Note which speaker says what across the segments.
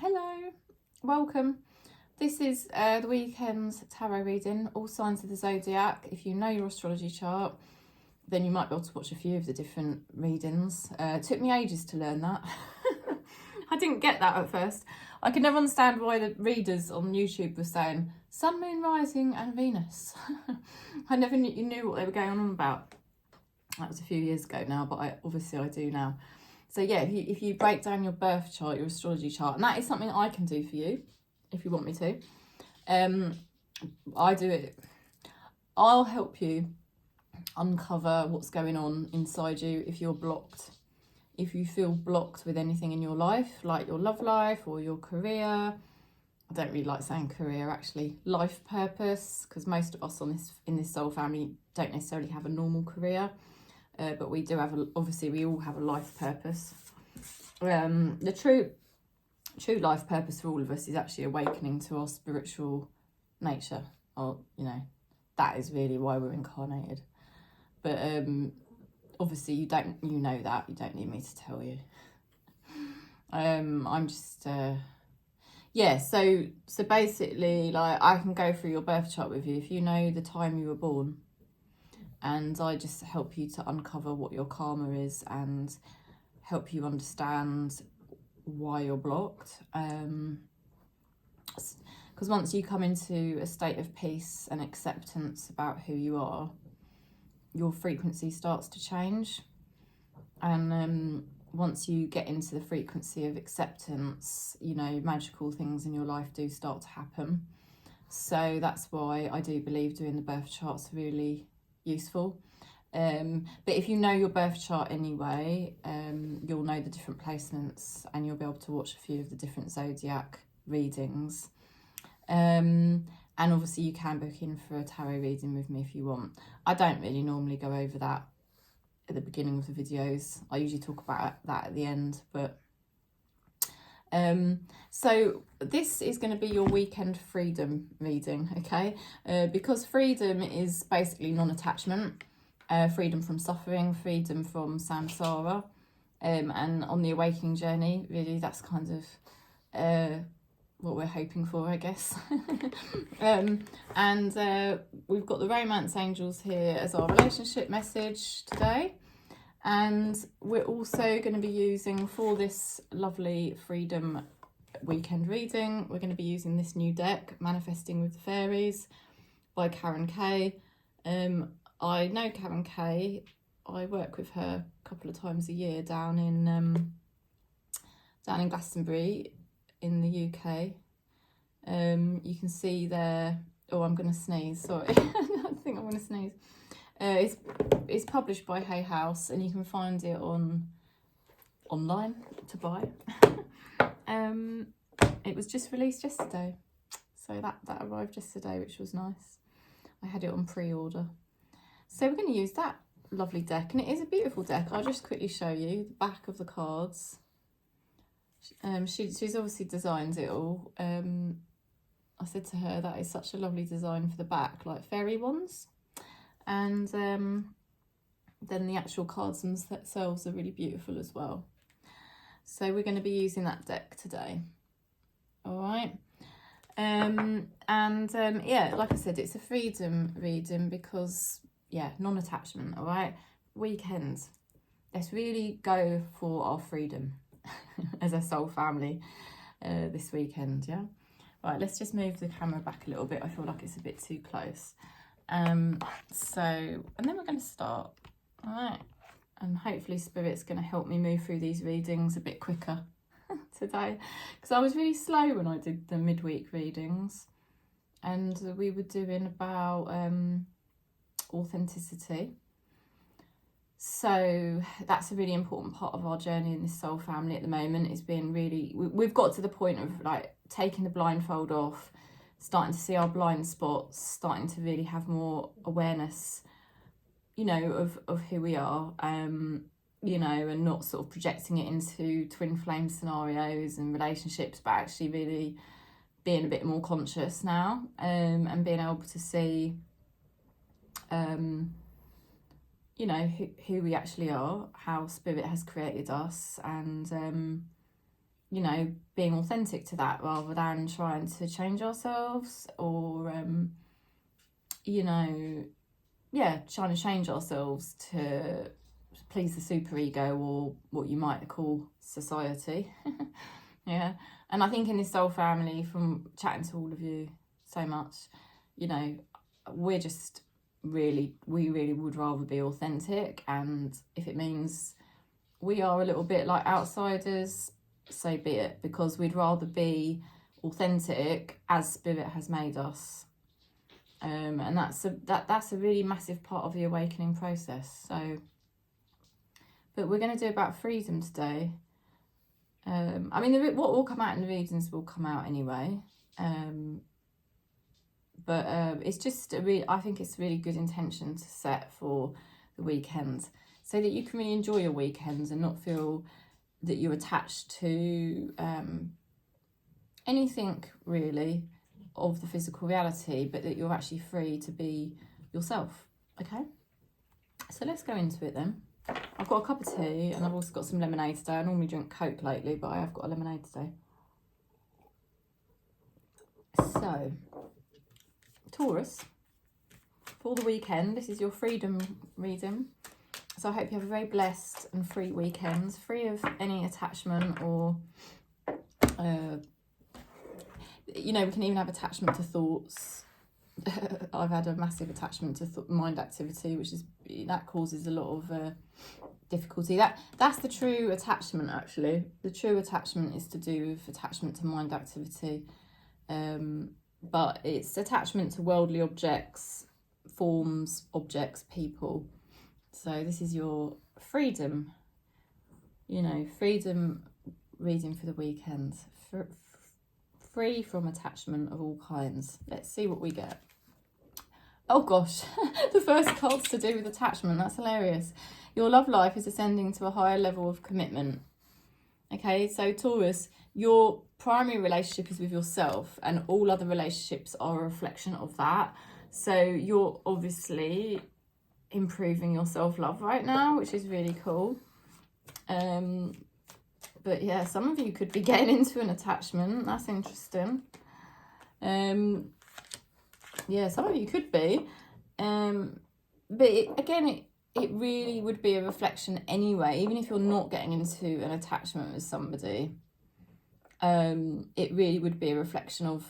Speaker 1: Hello, welcome. This is the weekend's tarot reading, all signs of the zodiac. If you know your astrology chart, then you might be able to watch a few of the different readings. It took me ages to learn that. I didn't get that at first. I could never understand why the readers on YouTube were saying Sun, Moon, Rising and Venus. I never knew what they were going on about. That was a few years ago now, but obviously I do now. So yeah, if you break down your birth chart, your astrology chart, and that is something I can do for you, if you want me to. I do it. I'll help you uncover what's going on inside you if you're blocked. If you feel blocked with anything in your life, like your love life or your career. I don't really like saying career, actually. Life purpose, because most of us in this soul family don't necessarily have a normal career. But we do have, obviously we all have a life purpose. The true life purpose for all of us is actually awakening to our spiritual nature. Or, you know, that is really why we're incarnated. But obviously you know that, you don't need me to tell you. I'm just, yeah, so basically, like, I can go through your birth chart with you if you know the time you were born. And I just help you to uncover what your karma is and help you understand why you're blocked. Because once you come into a state of peace and acceptance about who you are, your frequency starts to change. And once you get into the frequency of acceptance, you know, magical things in your life do start to happen. So that's why I do believe doing the birth chart's really useful. But if you know your birth chart anyway, you'll know the different placements and you'll be able to watch a few of the different zodiac readings. And obviously you can book in for a tarot reading with me if you want. I don't really normally go over that at the beginning of the videos. I usually talk about that at the end, but so this is going to be your weekend freedom reading, okay? Because freedom is basically non-attachment, freedom from suffering, freedom from samsara, and on the awakening journey, really that's kind of what we're hoping for, I guess. And we've got the romance angels here as our relationship message today. And we're also going to be using, for this lovely freedom weekend reading, we're going to be using this new deck, Manifesting with the Fairies by Karen Kay. I know Karen Kay. I work with her a couple of times a year down in Glastonbury in the UK. You can see there, oh, I'm going to sneeze, sorry. I think I'm going to sneeze. It's published by Hay House and you can find it online to buy. It was just released yesterday, so that arrived yesterday, which was nice. I had it on pre-order. So we're going to use that lovely deck, and it is a beautiful deck. I'll just quickly show you the back of the cards. She's obviously designed it all. I said to her that is such a lovely design for the back, like fairy wands. And then the actual cards themselves are really beautiful as well. So we're going to be using that deck today. All right. Yeah, like I said, it's a freedom reading because, yeah, non-attachment, all right? Weekend. Let's really go for our freedom as a soul family this weekend, yeah? Right, let's just move the camera back a little bit. I feel like it's a bit too close. And then we're going to start, all right, and hopefully Spirit's going to help me move through these readings a bit quicker today, because I was really slow when I did the midweek readings, and we were doing about authenticity. So that's a really important part of our journey in this soul family at the moment, is being really, we've got to the point of like taking the blindfold off, starting to see our blind spots, starting to really have more awareness, you know, of who we are, you know, and not sort of projecting it into twin flame scenarios and relationships, but actually really being a bit more conscious now, and being able to see, you know, who we actually are, how Spirit has created us, and you know, being authentic to that rather than trying to change ourselves or, you know, yeah, trying to change ourselves to please the superego or what you might call society. Yeah. And I think in this soul family, from chatting to all of you so much, you know, we're just we really would rather be authentic. And if it means we are a little bit like outsiders, so be it, because we'd rather be authentic as spirit has made us. And that's a really massive part of the awakening process. So, but we're going to do about freedom today. I mean, what will come out in the readings will come out anyway. But it's just I think it's a really good intention to set for the weekend, so that you can really enjoy your weekends and not feel that you're attached to anything really of the physical reality, but that you're actually free to be yourself. Okay, so let's go into it then. I've got a cup of tea and I've also got some lemonade today. I normally drink Coke lately, but I have got a lemonade today. So, Taurus, for the weekend, this is your freedom reading. So I hope you have a very blessed and free weekend, free of any attachment or, you know, we can even have attachment to thoughts. I've had a massive attachment to mind activity, that causes a lot of difficulty. That's the true attachment, actually. The true attachment is to do with attachment to mind activity. But it's attachment to worldly objects, forms, objects, people. So this is your freedom, you know, freedom reading for the weekend. Free from attachment of all kinds. Let's see what we get. Oh gosh, the first card's to do with attachment. That's hilarious. Your love life is ascending to a higher level of commitment. Okay, so Taurus, your primary relationship is with yourself, and all other relationships are a reflection of that. So you're obviously improving your self-love right now, which is really cool. But yeah, some of you could be getting into an attachment. That's interesting. Yeah, some of you could be. But it really would be a reflection anyway, even if you're not getting into an attachment with somebody. It really would be a reflection of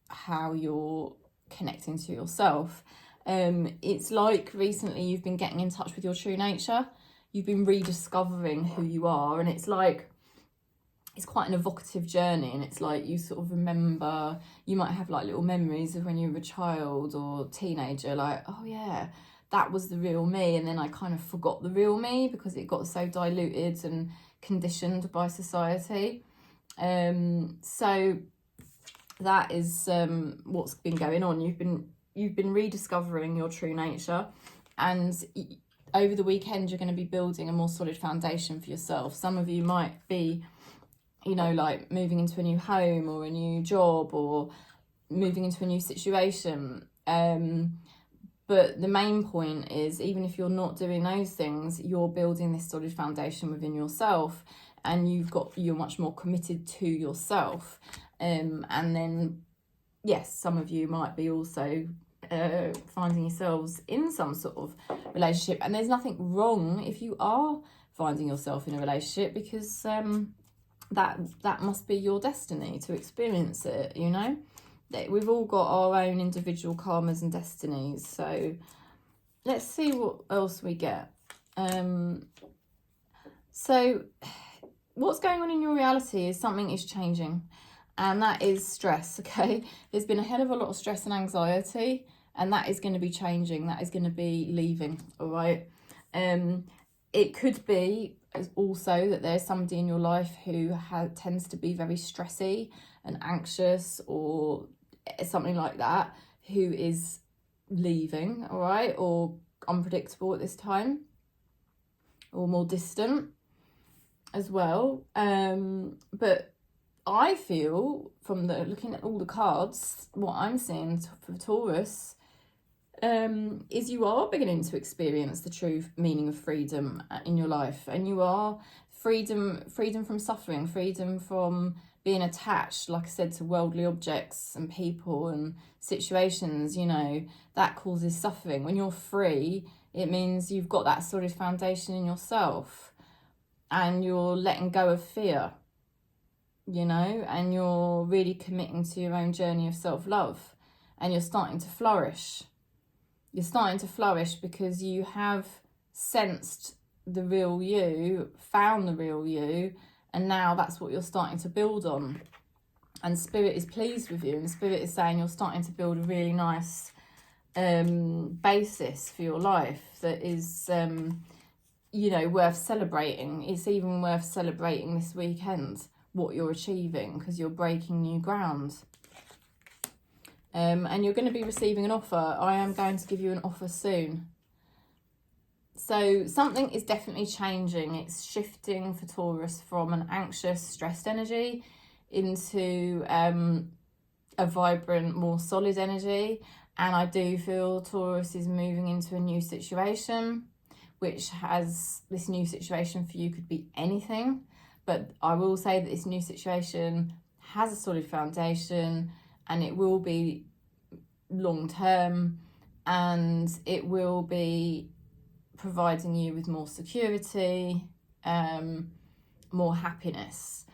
Speaker 1: how you're connecting to yourself. It's like recently you've been getting in touch with your true nature. You've been rediscovering who you are, and it's like, it's quite an evocative journey, and it's like you sort of remember, you might have like little memories of when you were a child or teenager, like, oh yeah, that was the real me, and then I kind of forgot the real me because it got so diluted and conditioned by society. So that is what's been going on. You've been rediscovering your true nature, and over the weekend you're going to be building a more solid foundation for yourself. Some of you might be, you know, like moving into a new home or a new job or moving into a new situation. But the main point is, even if you're not doing those things, you're building this solid foundation within yourself, and you're much more committed to yourself. And then, yes, some of you might be also finding yourselves in some sort of relationship, and there's nothing wrong if you are finding yourself in a relationship, because that must be your destiny to experience it, you know. We've all got our own individual karmas and destinies. So let's see what else we get. So what's going on in your reality is something is changing, and that is stress. Okay, there's been a hell of a lot of stress and anxiety, and that is going to be changing. That is going to be leaving. All right. It could be also that there's somebody in your life who tends to be very stressy and anxious or something like that, who is leaving, all right, or unpredictable at this time, or more distant as well. But I feel, from looking at all the cards, what I'm seeing for Taurus is you are beginning to experience the true meaning of freedom in your life, and you are freedom from suffering, freedom from being attached, like I said, to worldly objects and people and situations, you know, that causes suffering. When you're free, it means you've got that solid foundation in yourself and you're letting go of fear, you know, and you're really committing to your own journey of self-love, and you're starting to flourish. You're starting to flourish because you have sensed the real you, found the real you, and now that's what you're starting to build on. And Spirit is pleased with you, and Spirit is saying you're starting to build a really nice basis for your life that is, you know, worth celebrating. It's even worth celebrating this weekend, what you're achieving, because you're breaking new ground. And you're going to be receiving an offer. I am going to give you an offer soon. So something is definitely changing. It's shifting for Taurus from an anxious, stressed energy into a vibrant, more solid energy. And I do feel Taurus is moving into a new situation, which has, this new situation for you could be anything. But I will say that this new situation has a solid foundation, and it will be long term, and it will be providing you with more security, more happiness,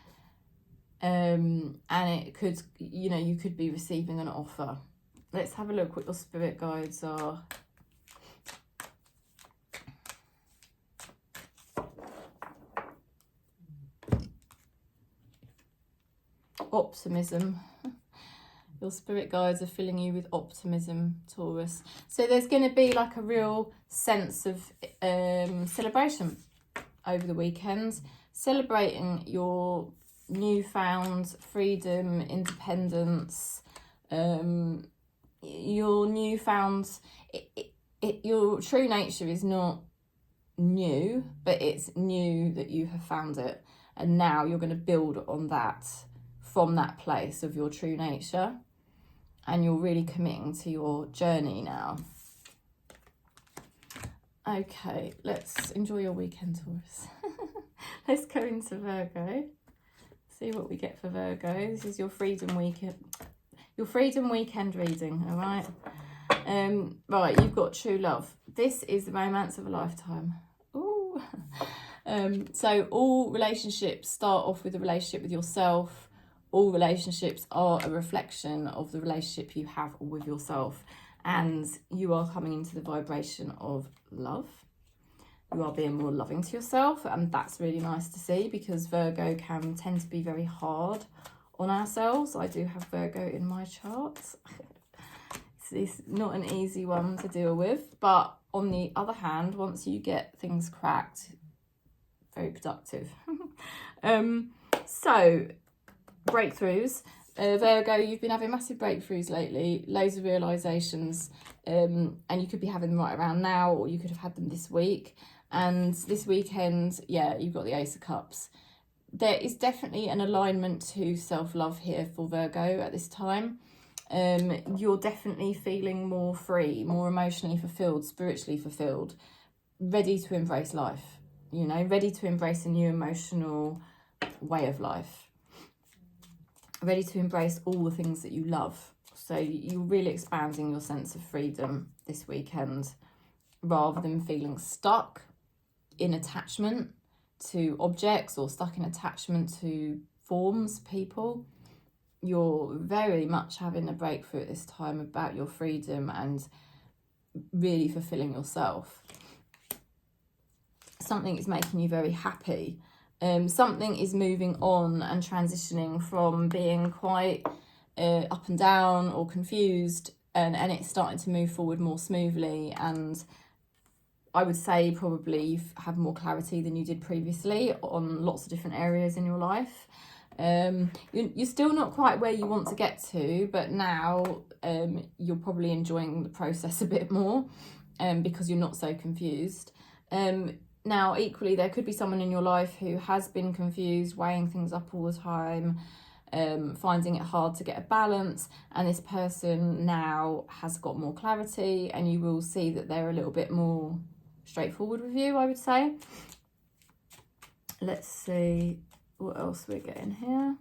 Speaker 1: and it could, you know, you could be receiving an offer. Let's have a look what your spirit guides are. Optimism. Your spirit guides are filling you with optimism, Taurus. So there's going to be like a real sense of celebration over the weekend, celebrating your newfound freedom, independence, your newfound, your true nature is not new, but it's new that you have found it. And now you're going to build on that from that place of your true nature. And you're really committing to your journey now. Okay, let's enjoy your weekend, Taurus. Let's go into Virgo. See what we get for Virgo. This is your freedom weekend. Your freedom weekend reading, all right? Right, you've got true love. This is the romance of a lifetime. Ooh. So all relationships start off with a relationship with yourself. All relationships are a reflection of the relationship you have with yourself, and you are coming into the vibration of love. You are being more loving to yourself, and that's really nice to see, because Virgo can tend to be very hard on ourselves. I do have Virgo in my chart. It's not an easy one to deal with, but on the other hand, once you get things cracked, very productive. So breakthroughs. Virgo, you've been having massive breakthroughs lately, loads of realizations, and you could be having them right around now, or you could have had them this week. And this weekend, yeah, you've got the Ace of Cups. There is definitely an alignment to self-love here for Virgo at this time. You're definitely feeling more free, more emotionally fulfilled, spiritually fulfilled, ready to embrace life, you know, ready to embrace a new emotional way of life. Ready to embrace all the things that you love. So you're really expanding your sense of freedom this weekend, rather than feeling stuck in attachment to objects or stuck in attachment to forms, people. You're very much having a breakthrough at this time about your freedom and really fulfilling yourself. Something is making you very happy. Something is moving on and transitioning from being quite up and down or confused, and it's starting to move forward more smoothly. And I would say probably you have more clarity than you did previously on lots of different areas in your life. You're still not quite where you want to get to, but now you're probably enjoying the process a bit more because you're not so confused. Now, equally, there could be someone in your life who has been confused, weighing things up all the time, finding it hard to get a balance, and this person now has got more clarity, and you will see that they're a little bit more straightforward with you, I would say. let's see what else we're getting here.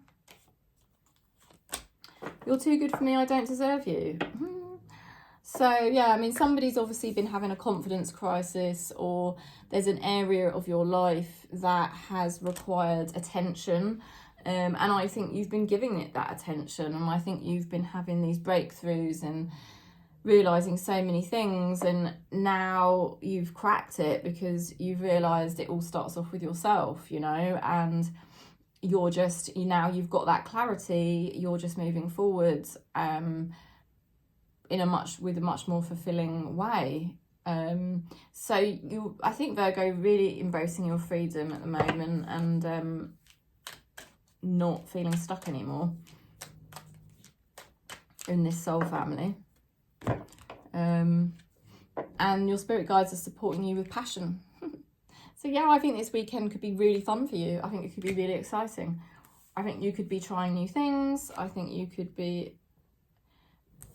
Speaker 1: You're too good for me, I don't deserve you. So yeah, I mean, somebody's obviously been having a confidence crisis, or there's an area of your life that has required attention. And I think you've been giving it that attention, and I think you've been having these breakthroughs and realising so many things, and now you've cracked it because you've realised it all starts off with yourself, you know, and you're just, now you've got that clarity, you're just moving forward with a much more fulfilling way. So I think Virgo, really embracing your freedom at the moment, and not feeling stuck anymore in this soul family. And your spirit guides are supporting you with passion. So yeah, I think this weekend could be really fun for you. I think it could be really exciting. I think you could be trying new things. I think you could be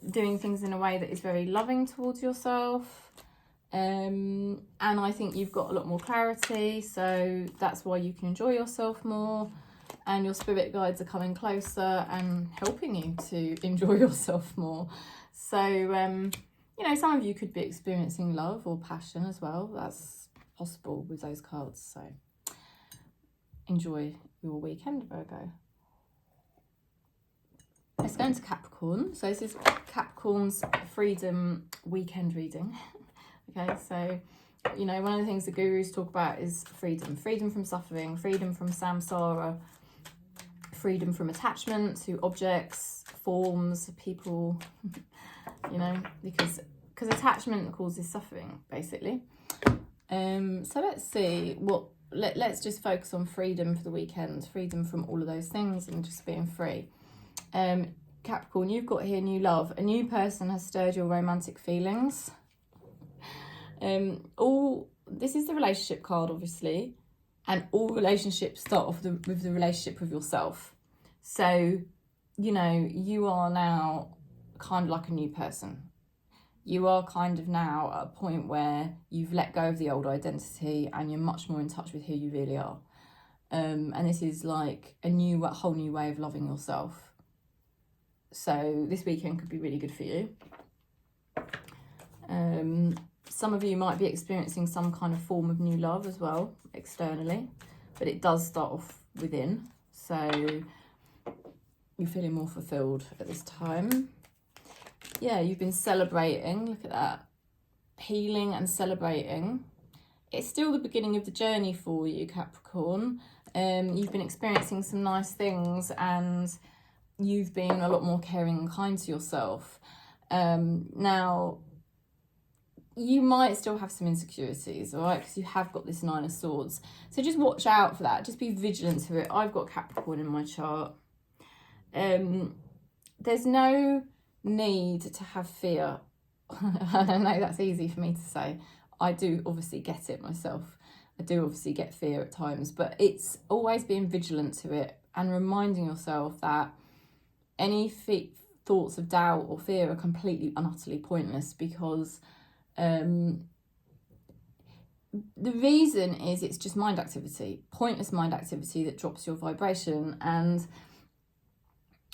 Speaker 1: doing things in a way that is very loving towards yourself. And I think you've got a lot more clarity, so that's why you can enjoy yourself more. And your spirit guides are coming closer and helping you to enjoy yourself more. So, you know, some of you could be experiencing love or passion as well. That's possible with those cards. So enjoy your weekend, Virgo. Let's go into Capricorn. So this is Capricorn's freedom weekend reading. Okay, so, you know, one of the things the gurus talk about is freedom. Freedom from suffering, freedom from samsara, freedom from attachment to objects, forms, people, you know, because attachment causes suffering, basically. So let's see let's just focus on freedom for the weekend, freedom from all of those things and just being free. Capricorn, you've got here new love. A new person has stirred your romantic feelings. This is the relationship card, obviously, and all relationships start off with the relationship with yourself. So, you know, you are now kind of like a new person. You are kind of now at a point where you've let go of the old identity and you're much more in touch with who you really are. And this is like a whole new way of loving yourself. So this weekend could be really good for you. Some of you might be experiencing some kind of form of new love as well, externally, but it does start off within. So you're feeling more fulfilled at this time. Yeah, you've been celebrating. Look at that. Healing and celebrating. It's still the beginning of the journey for you, Capricorn. You've been experiencing some nice things, and you've been a lot more caring and kind to yourself. Now, you might still have some insecurities, all right, because you have got this Nine of Swords. So just watch out for that. Just be vigilant to it. I've got Capricorn in my chart. There's no need to have fear. I know that's easy for me to say. I do obviously get it myself. I do obviously get fear at times, but it's always being vigilant to it and reminding yourself that any thoughts of doubt or fear are completely and utterly pointless, because the reason is it's just mind activity, pointless mind activity that drops your vibration, and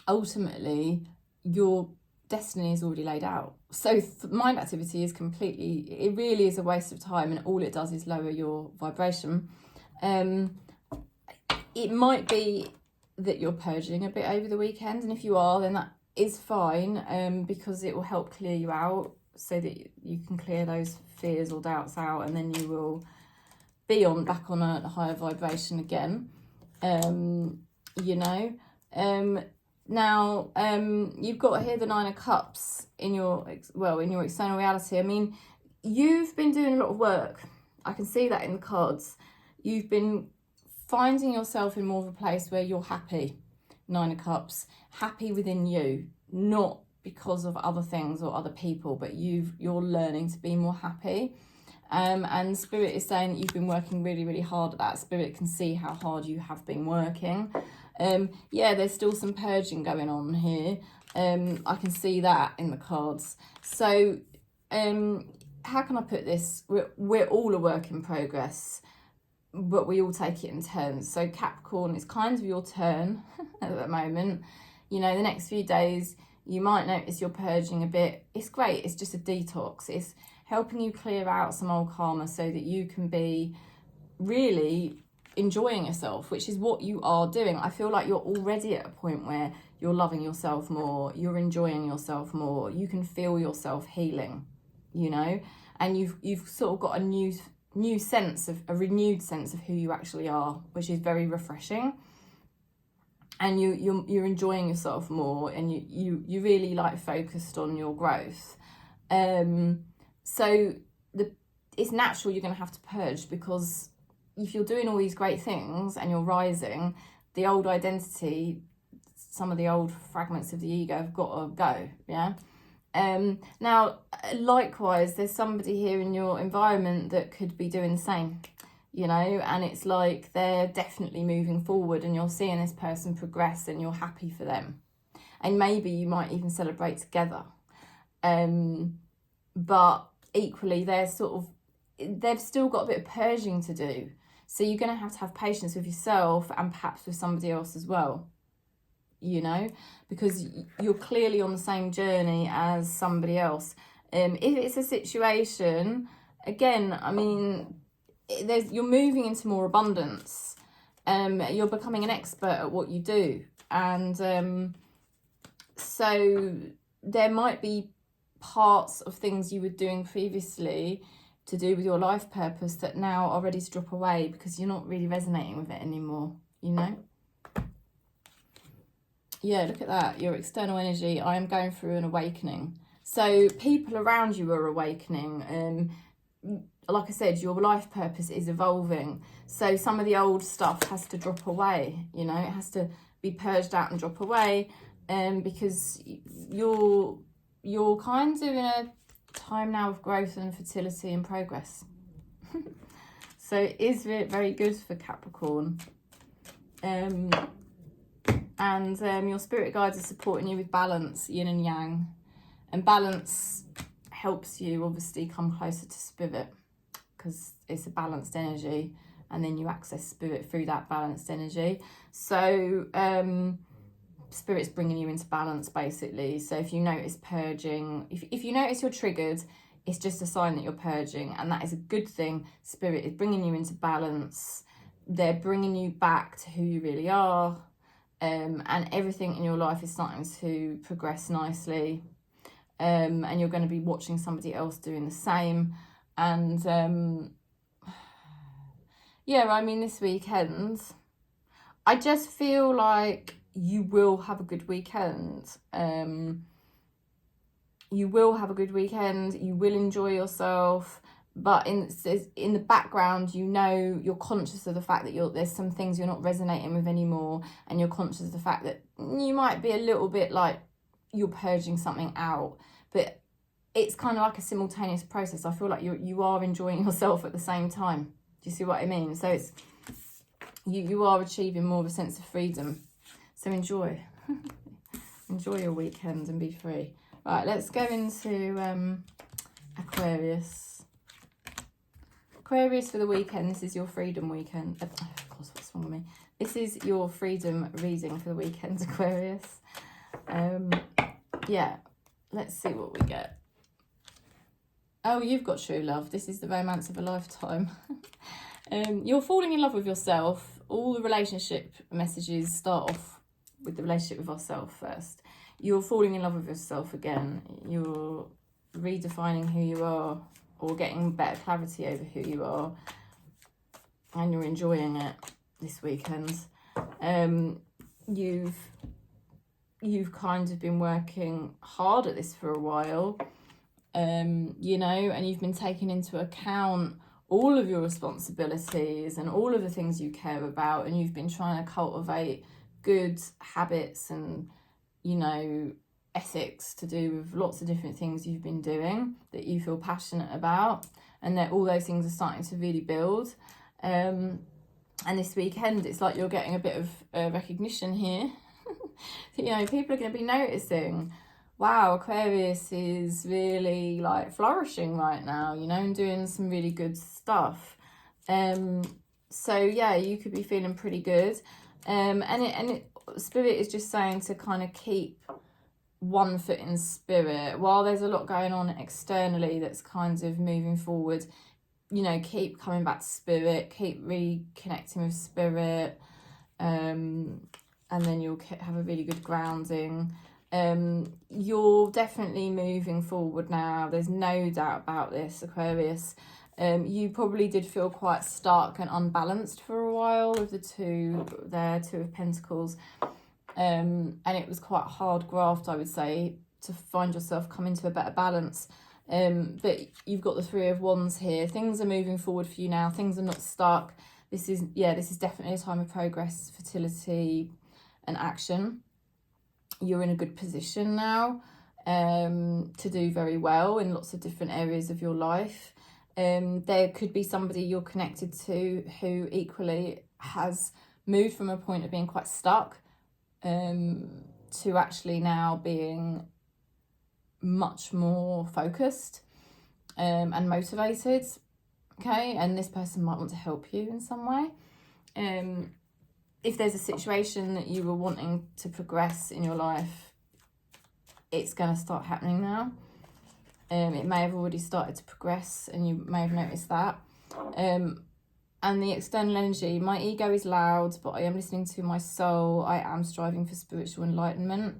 Speaker 1: ultimately your destiny is already laid out. So mind activity is it really is a waste of time, and all it does is lower your vibration. It might be that you're purging a bit over the weekend, and if you are, then that is fine, because it will help clear you out so that you can clear those fears or doubts out, and then you will be back on a higher vibration again. You know, now you've got here the Nine of Cups in your external reality. I mean, you've been doing a lot of work. I can see that in the cards. You've been finding yourself in more of a place where you're happy. Nine of Cups, happy within you, not because of other things or other people, but you're learning to be more happy. And Spirit is saying that you've been working really, really hard at that. Spirit can see how hard you have been working. Yeah, there's still some purging going on here. I can see that in the cards. So how can I put this? We're all a work in progress. but we all take it in turns. So Capricorn, it's kind of your turn at the moment. You know, the next few days, you might notice you're purging a bit. It's great. It's just a detox. It's helping you clear out some old karma so that you can be really enjoying yourself, which is what you are doing. I feel like you're already at a point where you're loving yourself more, you're enjoying yourself more, you can feel yourself healing, you know, and you've sort of got a new sense of, a renewed sense of who you actually are, which is very refreshing. And you're enjoying yourself more, and you really like focused on your growth. So it's natural you're going to have to purge, because if you're doing all these great things and you're rising, the old identity, some of the old fragments of the ego have got to go, yeah? Now, likewise, there's somebody here in your environment that could be doing the same, you know, and it's like they're definitely moving forward and you're seeing this person progress and you're happy for them. And maybe you might even celebrate together. But equally, they've still got a bit of purging to do. So you're going to have patience with yourself and perhaps with somebody else as well, you know, because you're clearly on the same journey as somebody else. If it's a situation, again, I mean, you're moving into more abundance. You're becoming an expert at what you do. And so there might be parts of things you were doing previously to do with your life purpose that now are ready to drop away because you're not really resonating with it anymore, you know? Yeah, look at that, your external energy. I am going through an awakening. So people around you are awakening. Like I said, your life purpose is evolving. So some of the old stuff has to drop away, you know, it has to be purged out and drop away, because you're kind of in a time now of growth and fertility and progress. So it is very good for Capricorn. And your spirit guides are supporting you with balance, yin and yang. And balance helps you obviously come closer to spirit, because it's a balanced energy, and then you access spirit through that balanced energy. So spirit's bringing you into balance, basically. So if you notice purging, if you notice you're triggered, it's just a sign that you're purging, and that is a good thing. Spirit is bringing you into balance. They're bringing you back to who you really are, and everything in your life is starting to progress nicely, and you're going to be watching somebody else doing the same. And yeah, I mean, this weekend, I just feel like you will have a good weekend. You will have a good weekend. You will enjoy yourself. But in the background, you know, you're conscious of the fact that there's some things you're not resonating with anymore. And you're conscious of the fact that you might be a little bit like you're purging something out. But it's kind of like a simultaneous process. I feel like you are enjoying yourself at the same time. Do you see what I mean? So it's you are achieving more of a sense of freedom. So enjoy. Enjoy your weekend and be free. Right, let's go into Aquarius. Aquarius for the weekend. This is your freedom weekend. Of course, what's wrong with me? This is your freedom reading for the weekend, Aquarius. Yeah, let's see what we get. Oh, you've got true love. This is the romance of a lifetime. You're falling in love with yourself. All the relationship messages start off with the relationship with ourselves first. You're falling in love with yourself again. You're redefining who you are, or getting better clarity over who you are, and you're enjoying it this weekend. You've kind of been working hard at this for a while, you know, and you've been taking into account all of your responsibilities and all of the things you care about, and you've been trying to cultivate good habits and, you know, ethics to do with lots of different things you've been doing that you feel passionate about, and that all those things are starting to really build. And this weekend, it's like you're getting a bit of recognition here. You know, people are going to be noticing, wow, Aquarius is really like flourishing right now, you know, and doing some really good stuff. So yeah, you could be feeling pretty good. Spirit is just saying to kind of keep one foot in spirit. While there's a lot going on externally that's kind of moving forward, you know, keep coming back to spirit, keep reconnecting with spirit, and then you'll have a really good grounding. You're definitely moving forward now. There's no doubt about this, Aquarius. You probably did feel quite stuck and unbalanced for a while with the two of Pentacles. And it was quite a hard graft, I would say, to find yourself come into a better balance. But you've got the Three of Wands here. Things are moving forward for you now. Things are not stuck. This is definitely a time of progress, fertility and action. You're in a good position now to do very well in lots of different areas of your life. There could be somebody you're connected to who equally has moved from a point of being quite stuck to actually now being much more focused and motivated. Okay, and this person might want to help you in some way. If there's a situation that you were wanting to progress in your life, it's going to start happening now. It may have already started to progress and you may have noticed that. And the external energy, my ego is loud, but I am listening to my soul. I am striving for spiritual enlightenment.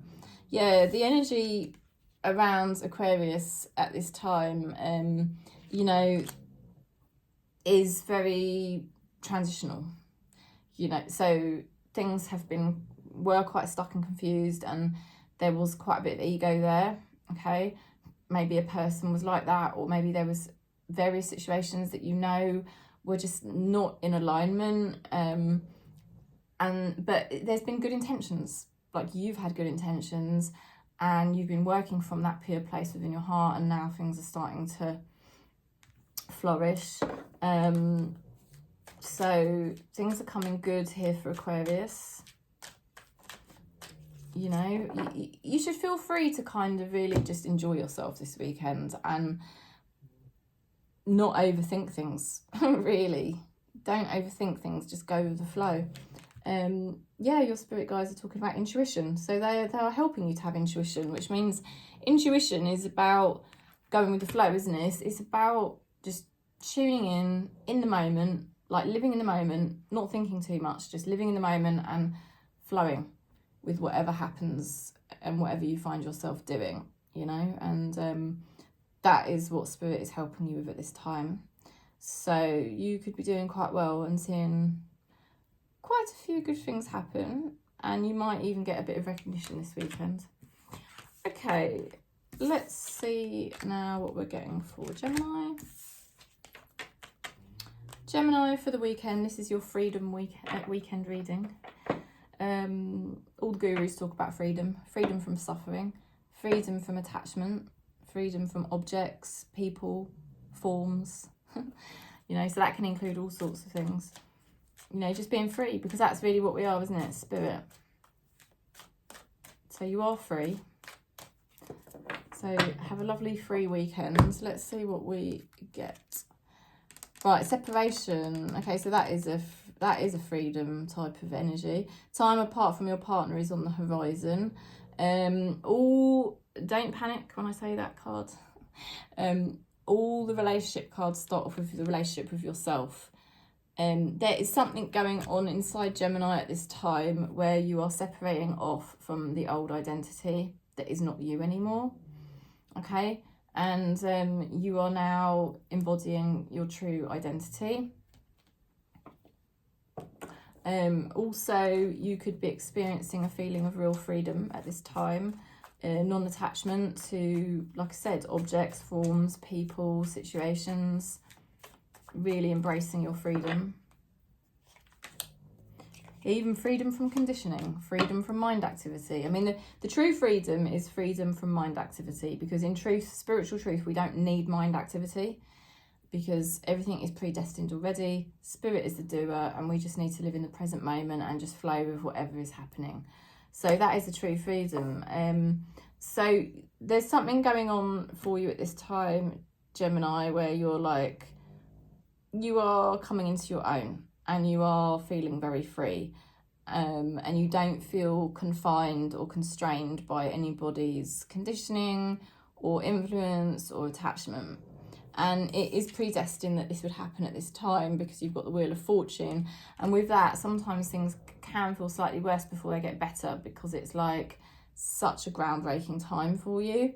Speaker 1: Yeah, the energy around Aquarius at this time, you know, is very transitional. You know, so things were quite stuck and confused, and there was quite a bit of ego there. Okay, maybe a person was like that, or maybe there was various situations that, you know, were just not in alignment. But there's been good intentions. Like, you've had good intentions and you've been working from that pure place within your heart, and now things are starting to flourish. So things are coming good here for Aquarius. You know, you should feel free to kind of really just enjoy yourself this weekend and not overthink things. Really, don't overthink things, just go with the flow. Yeah, your spirit guides are talking about intuition, so they are helping you to have intuition, which means intuition is about going with the flow, isn't it? It's about just tuning in the moment, like living in the moment, not thinking too much, just living in the moment and flowing with whatever happens and whatever you find yourself doing, you know. And that is what spirit is helping you with at this time. So you could be doing quite well and seeing quite a few good things happen, and you might even get a bit of recognition this weekend. Okay, let's see now what we're getting for Gemini. Gemini for the weekend, this is your freedom weekend reading. All the gurus talk about freedom from suffering, freedom from attachment, freedom from objects, people, forms. You know, so that can include all sorts of things. You know, just being free, because that's really what we are, isn't it? Spirit. So you are free. So have a lovely free weekend. Let's see what we get. Right, separation. Okay, so that is a freedom type of energy. Time apart from your partner is on the horizon. Don't panic when I say that card. All the relationship cards start off with the relationship with yourself. There is something going on inside Gemini at this time where you are separating off from the old identity that is not you anymore. Okay, and you are now embodying your true identity. Also, you could be experiencing a feeling of real freedom at this time. Non-attachment to, like I said, objects, forms, people, situations. Really embracing your freedom. Even freedom from conditioning, freedom from mind activity. I mean, the true freedom is freedom from mind activity, because in truth, spiritual truth, we don't need mind activity, because everything is predestined already. Spirit is the doer, and we just need to live in the present moment and just flow with whatever is happening. So that is the true freedom. So there's something going on for you at this time, Gemini, where you're like, you are coming into your own. and you are feeling very free, and you don't feel confined or constrained by anybody's conditioning or influence or attachment. And it is predestined that this would happen at this time because you've got the Wheel of Fortune. And with that, sometimes things can feel slightly worse before they get better, because it's like such a groundbreaking time for you.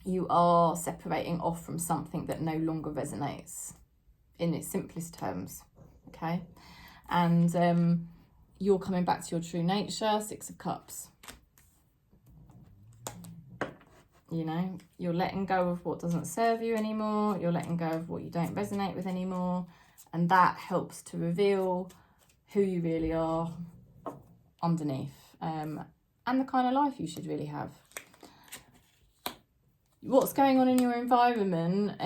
Speaker 1: You are separating off from something that no longer resonates, in its simplest terms, okay? And you're coming back to your true nature, Six of Cups. You know, you're letting go of what doesn't serve you anymore. You're letting go of what you don't resonate with anymore. And that helps to reveal who you really are underneath, and the kind of life you should really have. What's going on in your environment?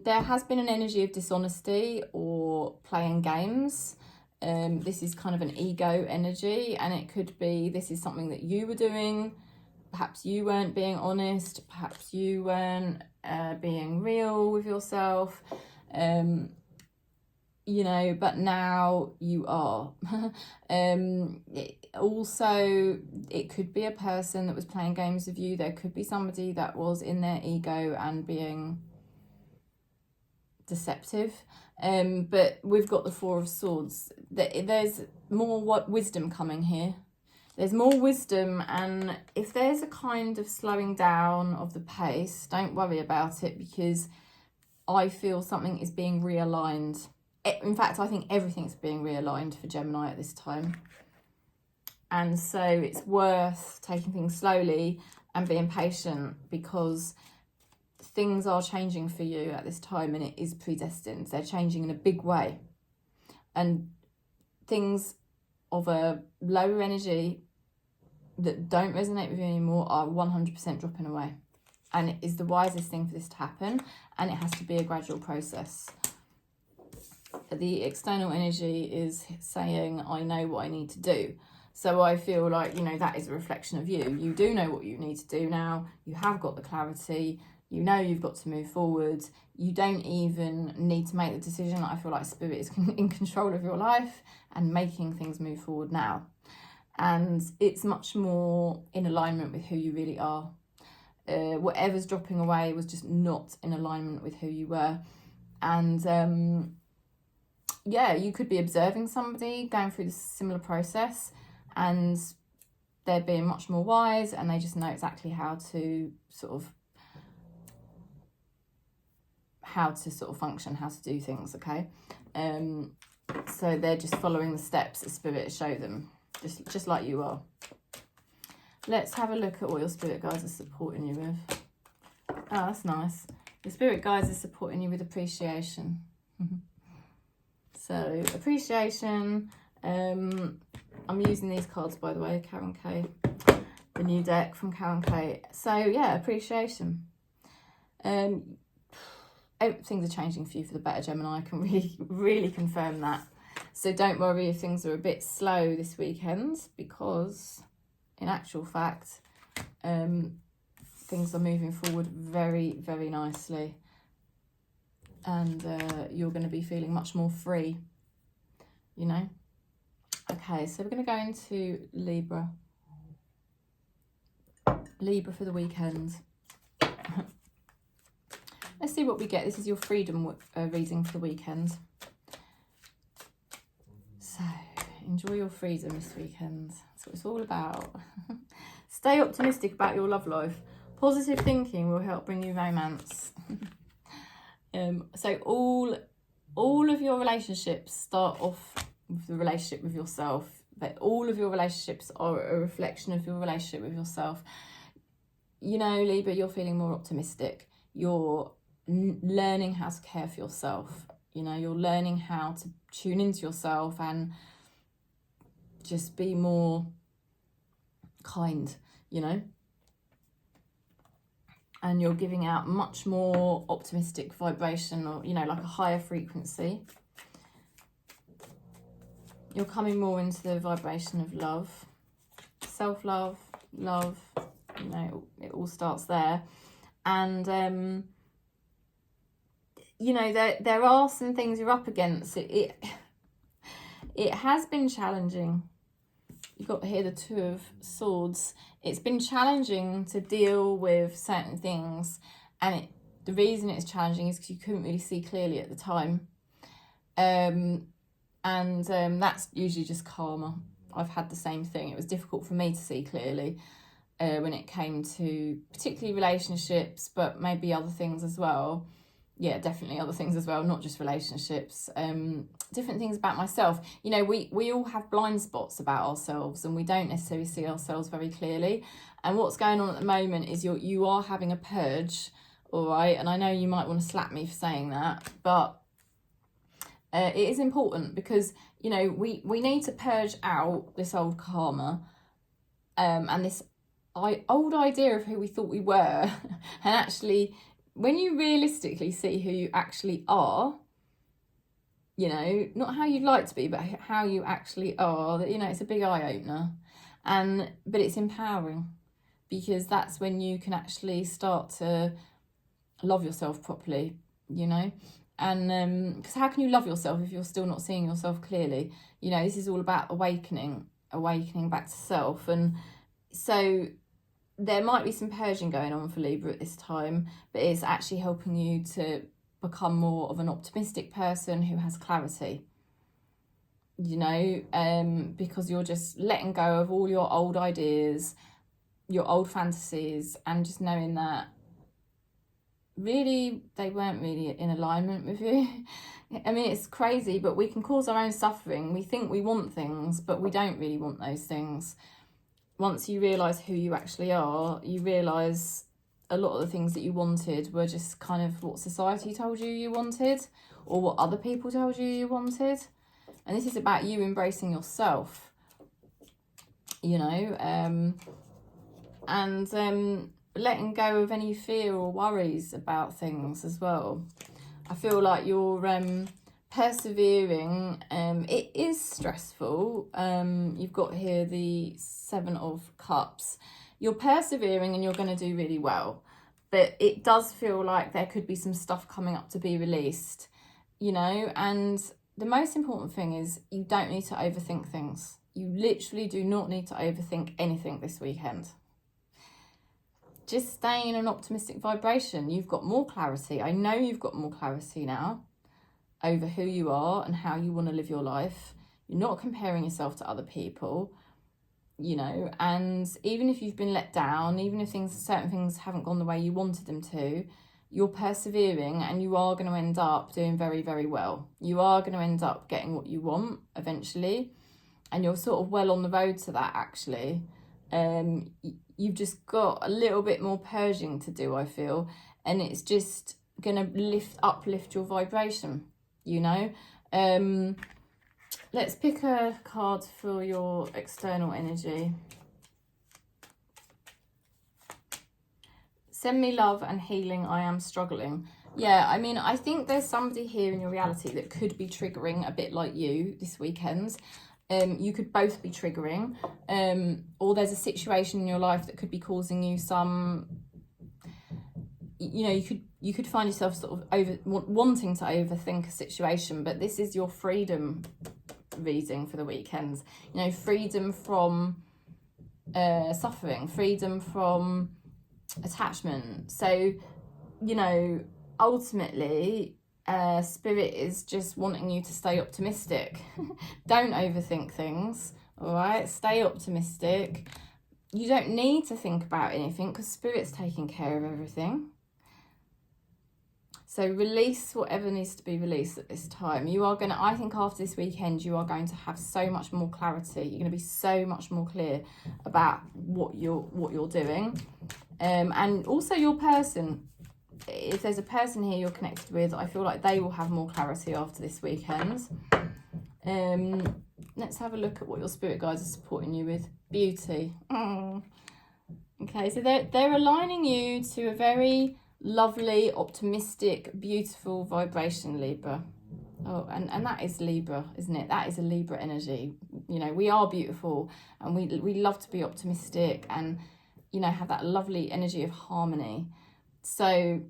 Speaker 1: There has been an energy of dishonesty or playing games. This is kind of an ego energy, and it could be this is something that you were doing. Perhaps you weren't being honest, perhaps you weren't being real with yourself, you know, but now you are. It could be a person that was playing games with you. There could be somebody that was in their ego and being deceptive. But we've got the Four of Swords. There's more wisdom coming here. There's more wisdom, and if there's a kind of slowing down of the pace, don't worry about it, because I feel something is being realigned. In fact, I think everything's being realigned for Gemini at this time. And so it's worth taking things slowly and being patient, because things are changing for you at this time, and it is predestined. They're changing in a big way. And things of a lower energy that don't resonate with you anymore are 100% dropping away. And it is the wisest thing for this to happen, and it has to be a gradual process. The external energy is saying, I know what I need to do. So I feel like, you know, that is a reflection of you. You do know what you need to do now. You have got the clarity. You know you've got to move forward. You don't even need to make the decision. I feel like Spirit is in control of your life and making things move forward now. And it's much more in alignment with who you really are. Whatever's dropping away was just not in alignment with who you were. And yeah, you could be observing somebody going through this similar process, and they're being much more wise, and they just know exactly how to sort of function, how to do things, okay? So they're just following the steps that Spirit show them, just like you are. Let's have a look at what your Spirit guides are supporting you with. Oh, that's nice. Your Spirit guides are supporting you with appreciation. So, appreciation. I'm using these cards, by the way, Karen K. The new deck from Karen K. So, yeah, appreciation. Things are changing for you for the better, Gemini. I can really confirm that. So don't worry if things are a bit slow this weekend, because in actual fact, things are moving forward very, very nicely. And you're going to be feeling much more free, you know. Okay, so we're going to go into Libra. Libra for the weekend. Let's see what we get. This is your freedom reading for the weekend. So, enjoy your freedom this weekend. That's what it's all about. Stay optimistic about your love life. Positive thinking will help bring you romance. So all of your relationships start off with the relationship with yourself. But all of your relationships are a reflection of your relationship with yourself. You know, Libra, you're feeling more optimistic. You're learning how to care for yourself. You know, you're learning how to tune into yourself and just be more kind, you know. And you're giving out much more optimistic vibration, or, you know, like a higher frequency. You're coming more into the vibration of love, self-love, love, you know, it all starts there. And you know, there are some things you're up against. It has been challenging. You've got here the Two of Swords. It's been challenging to deal with certain things, and the reason it's challenging is because you couldn't really see clearly at the time. That's usually just karma. I've had the same thing. It was difficult for me to see clearly when it came to particularly relationships, but maybe other things as well. Yeah, definitely other things as well, not just relationships. Different things about myself. You know, we all have blind spots about ourselves, and we don't necessarily see ourselves very clearly. And what's going on at the moment is you are having a purge, all right? And I know you might want to slap me for saying that, but it is important because, you know, we need to purge out this old karma and this old idea of who we thought we were. And actually, when you realistically see who you actually are, you know, not how you'd like to be, but how you actually are, that, you know, it's a big eye-opener. But it's empowering, because that's when you can actually start to love yourself properly, you know. And because how can you love yourself if you're still not seeing yourself clearly? You know, this is all about awakening back to self. And so there might be some purging going on for Libra at this time, but it's actually helping you to become more of an optimistic person who has clarity, you know, because you're just letting go of all your old ideas, your old fantasies, and just knowing that really they weren't really in alignment with you. I mean, it's crazy, but we can cause our own suffering. We think we want things, but we don't really want those things. Once you realise who you actually are, you realise a lot of the things that you wanted were just kind of what society told you wanted, or what other people told you wanted. And this is about you embracing yourself, you know, and letting go of any fear or worries about things as well. I feel like you're persevering. It is stressful. You've got here the Seven of Cups. You're persevering and you're going to do really well, but it does feel like there could be some stuff coming up to be released, you know. And the most important thing is you don't need to overthink things. You literally do not need to overthink anything this weekend. Just stay in an optimistic vibration. You've got more clarity. I know you've got more clarity now over who you are and how you want to live your life. You're not comparing yourself to other people, you know, and even if you've been let down, even if certain things haven't gone the way you wanted them to, you're persevering and you are going to end up doing very, very well. You are going to end up getting what you want eventually, and you're sort of well on the road to that, actually. You've just got a little bit more purging to do, I feel, and it's just going to uplift your vibration, you know. Let's pick a card for your external energy. Send me love and healing, I am struggling. Yeah, I mean, I think there's somebody here in your reality that could be triggering a bit like you this weekend. You could both be triggering, or there's a situation in your life that could be causing you some, you know, you could find yourself sort of wanting to overthink a situation. But this is your freedom reading for the weekend. You know, freedom from suffering, freedom from attachment. So, you know, ultimately, Spirit is just wanting you to stay optimistic. Don't overthink things, all right? Stay optimistic. You don't need to think about anything because Spirit's taking care of everything. So release whatever needs to be released at this time. You are going to, I think after this weekend, you are going to have so much more clarity. You're going to be so much more clear about what you're doing. And also your person. If there's a person here you're connected with, I feel like they will have more clarity after this weekend. Let's have a look at what your spirit guides are supporting you with. Beauty. Okay, so they're aligning you to a very lovely, optimistic, beautiful vibration, Libra. Oh, and that is Libra, isn't it? That is a Libra energy. You know, we are beautiful and we love to be optimistic and, you know, have that lovely energy of harmony. So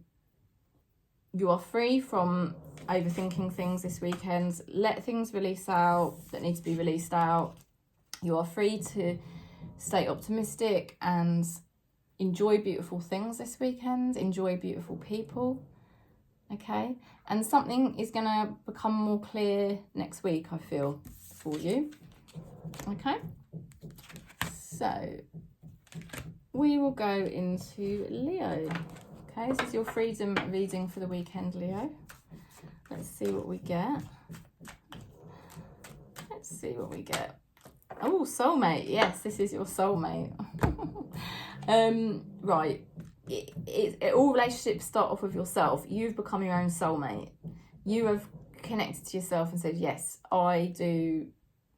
Speaker 1: You are free from overthinking things this weekend. Let things release out that need to be released out. You are free to stay optimistic and enjoy beautiful things this weekend. Enjoy beautiful people. Okay, and something is going to become more clear next week, I feel, for you. Okay, so we will go into Leo. Okay, this is your freedom reading for the weekend, Leo. Let's see what we get. Let's see what we get. Oh, soulmate. Yes, this is your soulmate. Right. All relationships start off with yourself. You've become your own soulmate. You have connected to yourself and said, yes, I do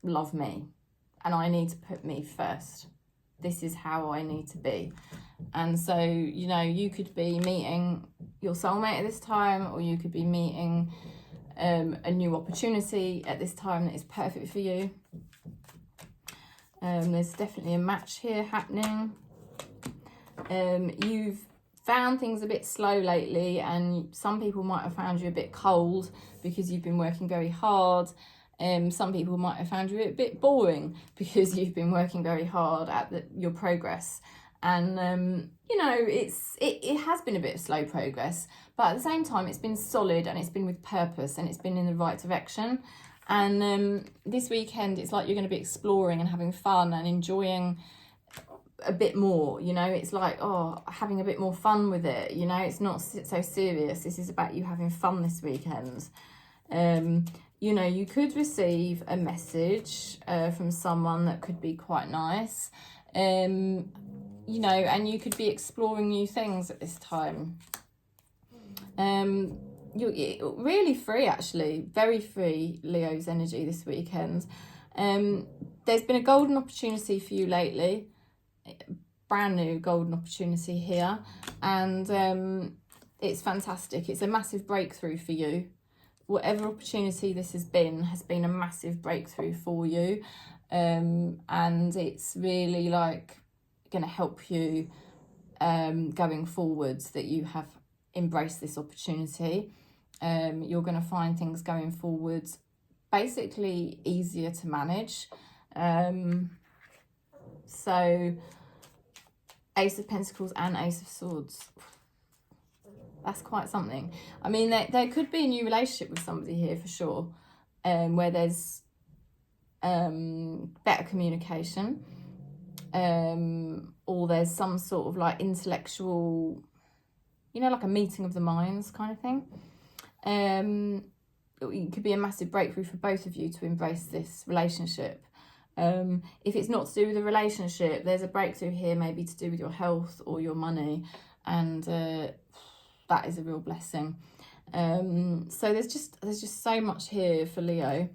Speaker 1: love me and I need to put me first. This is how I need to be. And so, you know, you could be meeting your soulmate at this time, or you could be meeting a new opportunity at this time that is perfect for you. There's definitely a match here happening. You've found things a bit slow lately, and some people might have found you a bit cold because you've been working very hard. Some people might have found you a bit boring because you've been working very hard at your progress. And you know, it has been a bit of slow progress, but at the same time it's been solid and it's been with purpose and it's been in the right direction. And this weekend it's like you're going to be exploring and having fun and enjoying a bit more, you know. It's like, oh, having a bit more fun with it, you know. It's not so serious. This is about you having fun this weekend. You know, you could receive a message from someone that could be quite nice, you know, and you could be exploring new things at this time. You're really free, actually, very free, Leo's energy this weekend. There's been a golden opportunity for you lately, brand new golden opportunity here, and it's fantastic. It's a massive breakthrough for you. Whatever opportunity this has been a massive breakthrough for you, and it's really like going to help you going forwards, that you have embraced this opportunity. You're going to find things going forwards basically easier to manage. So Ace of Pentacles and Ace of Swords, that's quite something. I mean, there could be a new relationship with somebody here for sure, where there's better communication, or there's some sort of like intellectual, you know, like a meeting of the minds kind of thing. It could be a massive breakthrough for both of you to embrace this relationship. If it's not to do with a relationship, there's a breakthrough here maybe to do with your health or your money, and that is a real blessing. So there's just so much here for Leo.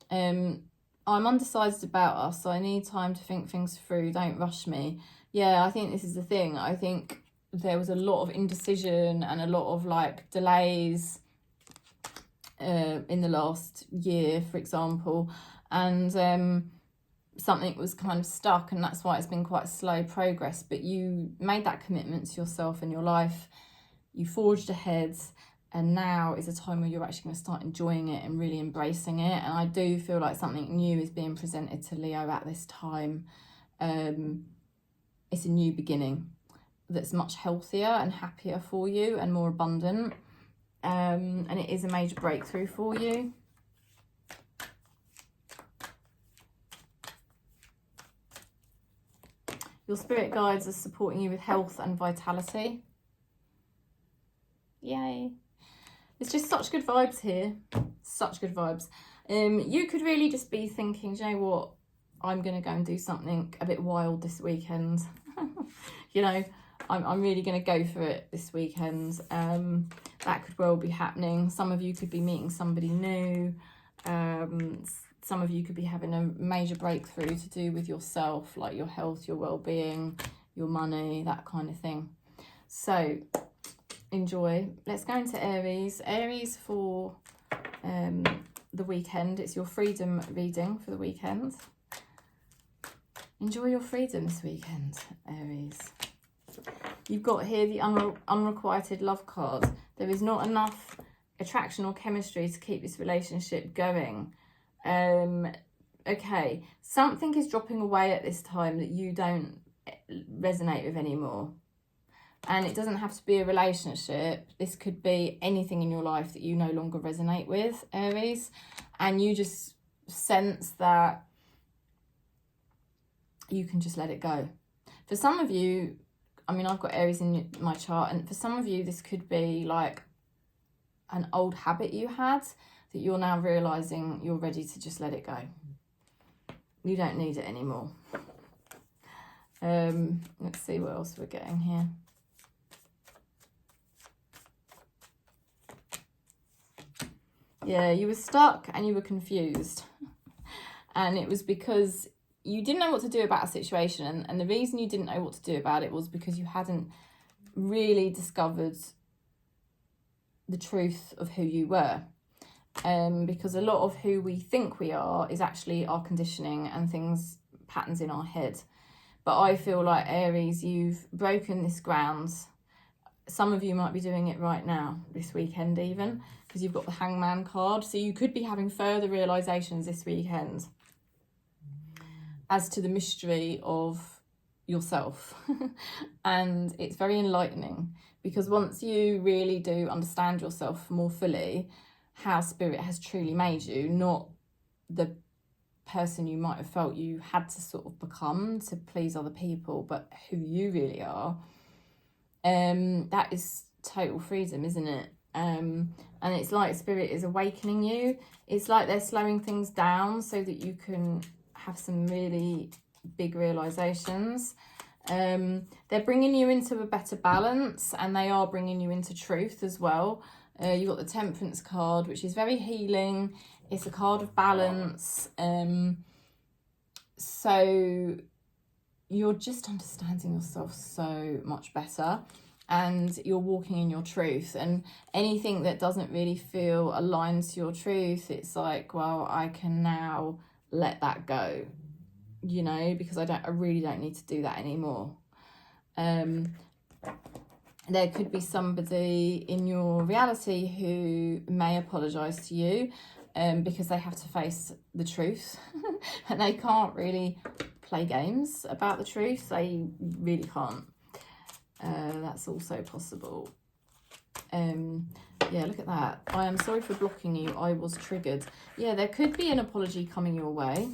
Speaker 1: I'm undecided about us, so I need time to think things through. Don't rush me. Yeah, I think this is the thing. I think there was a lot of indecision and a lot of like delays in the last year, for example, and something was kind of stuck, and that's why it's been quite slow progress. But you made that commitment to yourself and your life, you forged ahead, and now is a time where you're actually going to start enjoying it and really embracing it. And I do feel like something new is being presented to Leo at this time. It's a new beginning that's much healthier and happier for you and more abundant, and it is a major breakthrough for you. Your spirit guides are supporting you with health and vitality. Yay. It's just such good vibes here. Such good vibes. You could really just be thinking, do you know what? I'm going to go and do something a bit wild this weekend. You know, I'm really going to go for it this weekend. That could well be happening. Some of you could be meeting somebody new. Some of you could be having a major breakthrough to do with yourself, like your health, your well-being, your money, that kind of thing. So enjoy. Let's go into Aries. Aries for the weekend. It's your freedom reading for the weekend. Enjoy your freedom this weekend, Aries. You've got here the unrequited love card. There is not enough attraction or chemistry to keep this relationship going. Okay, something is dropping away at this time that you don't resonate with anymore. And it doesn't have to be a relationship. This could be anything in your life that you no longer resonate with, Aries. And you just sense that you can just let it go. For some of you, I mean, I've got Aries in my chart, and for some of you, this could be like an old habit you had that you're now realising you're ready to just let it go. You don't need it anymore. Let's see what else we're getting here. Yeah, you were stuck and you were confused. And it was because you didn't know what to do about a situation. And the reason you didn't know what to do about it was because you hadn't really discovered the truth of who you were. Because a lot of who we think we are is actually our conditioning and things, patterns in our head. But I feel like, Aries, you've broken this ground. Some of you might be doing it right now, this weekend even, because you've got the Hangman card. So you could be having further realizations this weekend as to the mystery of yourself. And it's very enlightening, because once you really do understand yourself more fully, how Spirit has truly made you, not the person you might have felt you had to sort of become to please other people, but who you really are, that is total freedom, isn't it? And it's like Spirit is awakening you. It's like they're slowing things down so that you can have some really big realizations. They're bringing you into a better balance, and they are bringing you into truth as well. You've got the Temperance card, which is very healing. It's a card of balance. So you're just understanding yourself so much better, and you're walking in your truth. And anything that doesn't really feel aligned to your truth, it's like, well, I can now let that go, you know, because I really don't need to do that anymore. There could be somebody in your reality who may apologise to you because they have to face the truth and they can't really play games about the truth. They really can't. That's also possible. Yeah, look at that. I am sorry for blocking you. I was triggered. Yeah, there could be an apology coming your way.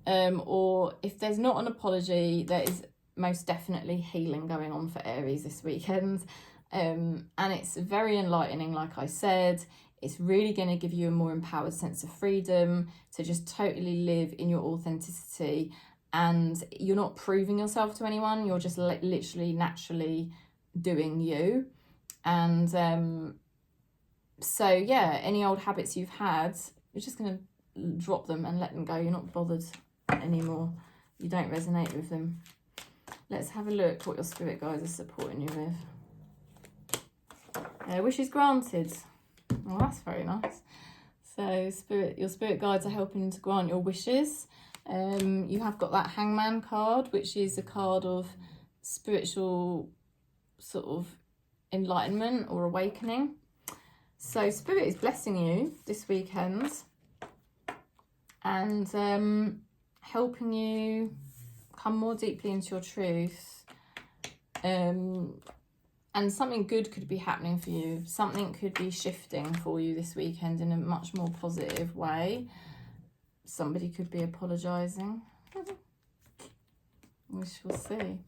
Speaker 1: Or if there's not an apology, there is most definitely healing going on for Aries this weekend. And it's very enlightening, like I said. It's really going to give you a more empowered sense of freedom to just totally live in your authenticity. And you're not proving yourself to anyone. You're just literally naturally doing you. And so, yeah, any old habits you've had, you're just going to drop them and let them go. You're not bothered anymore. You don't resonate with them. Let's have a look what your spirit guides are supporting you with. Wishes granted. Well, that's very nice. So your spirit guides are helping to grant your wishes. You have got that Hangman card, which is a card of spiritual sort of enlightenment or awakening. So Spirit is blessing you this weekend and helping you come more deeply into your truth. And something good could be happening for you. Something could be shifting for you this weekend in a much more positive way. Somebody could be apologising. We shall see.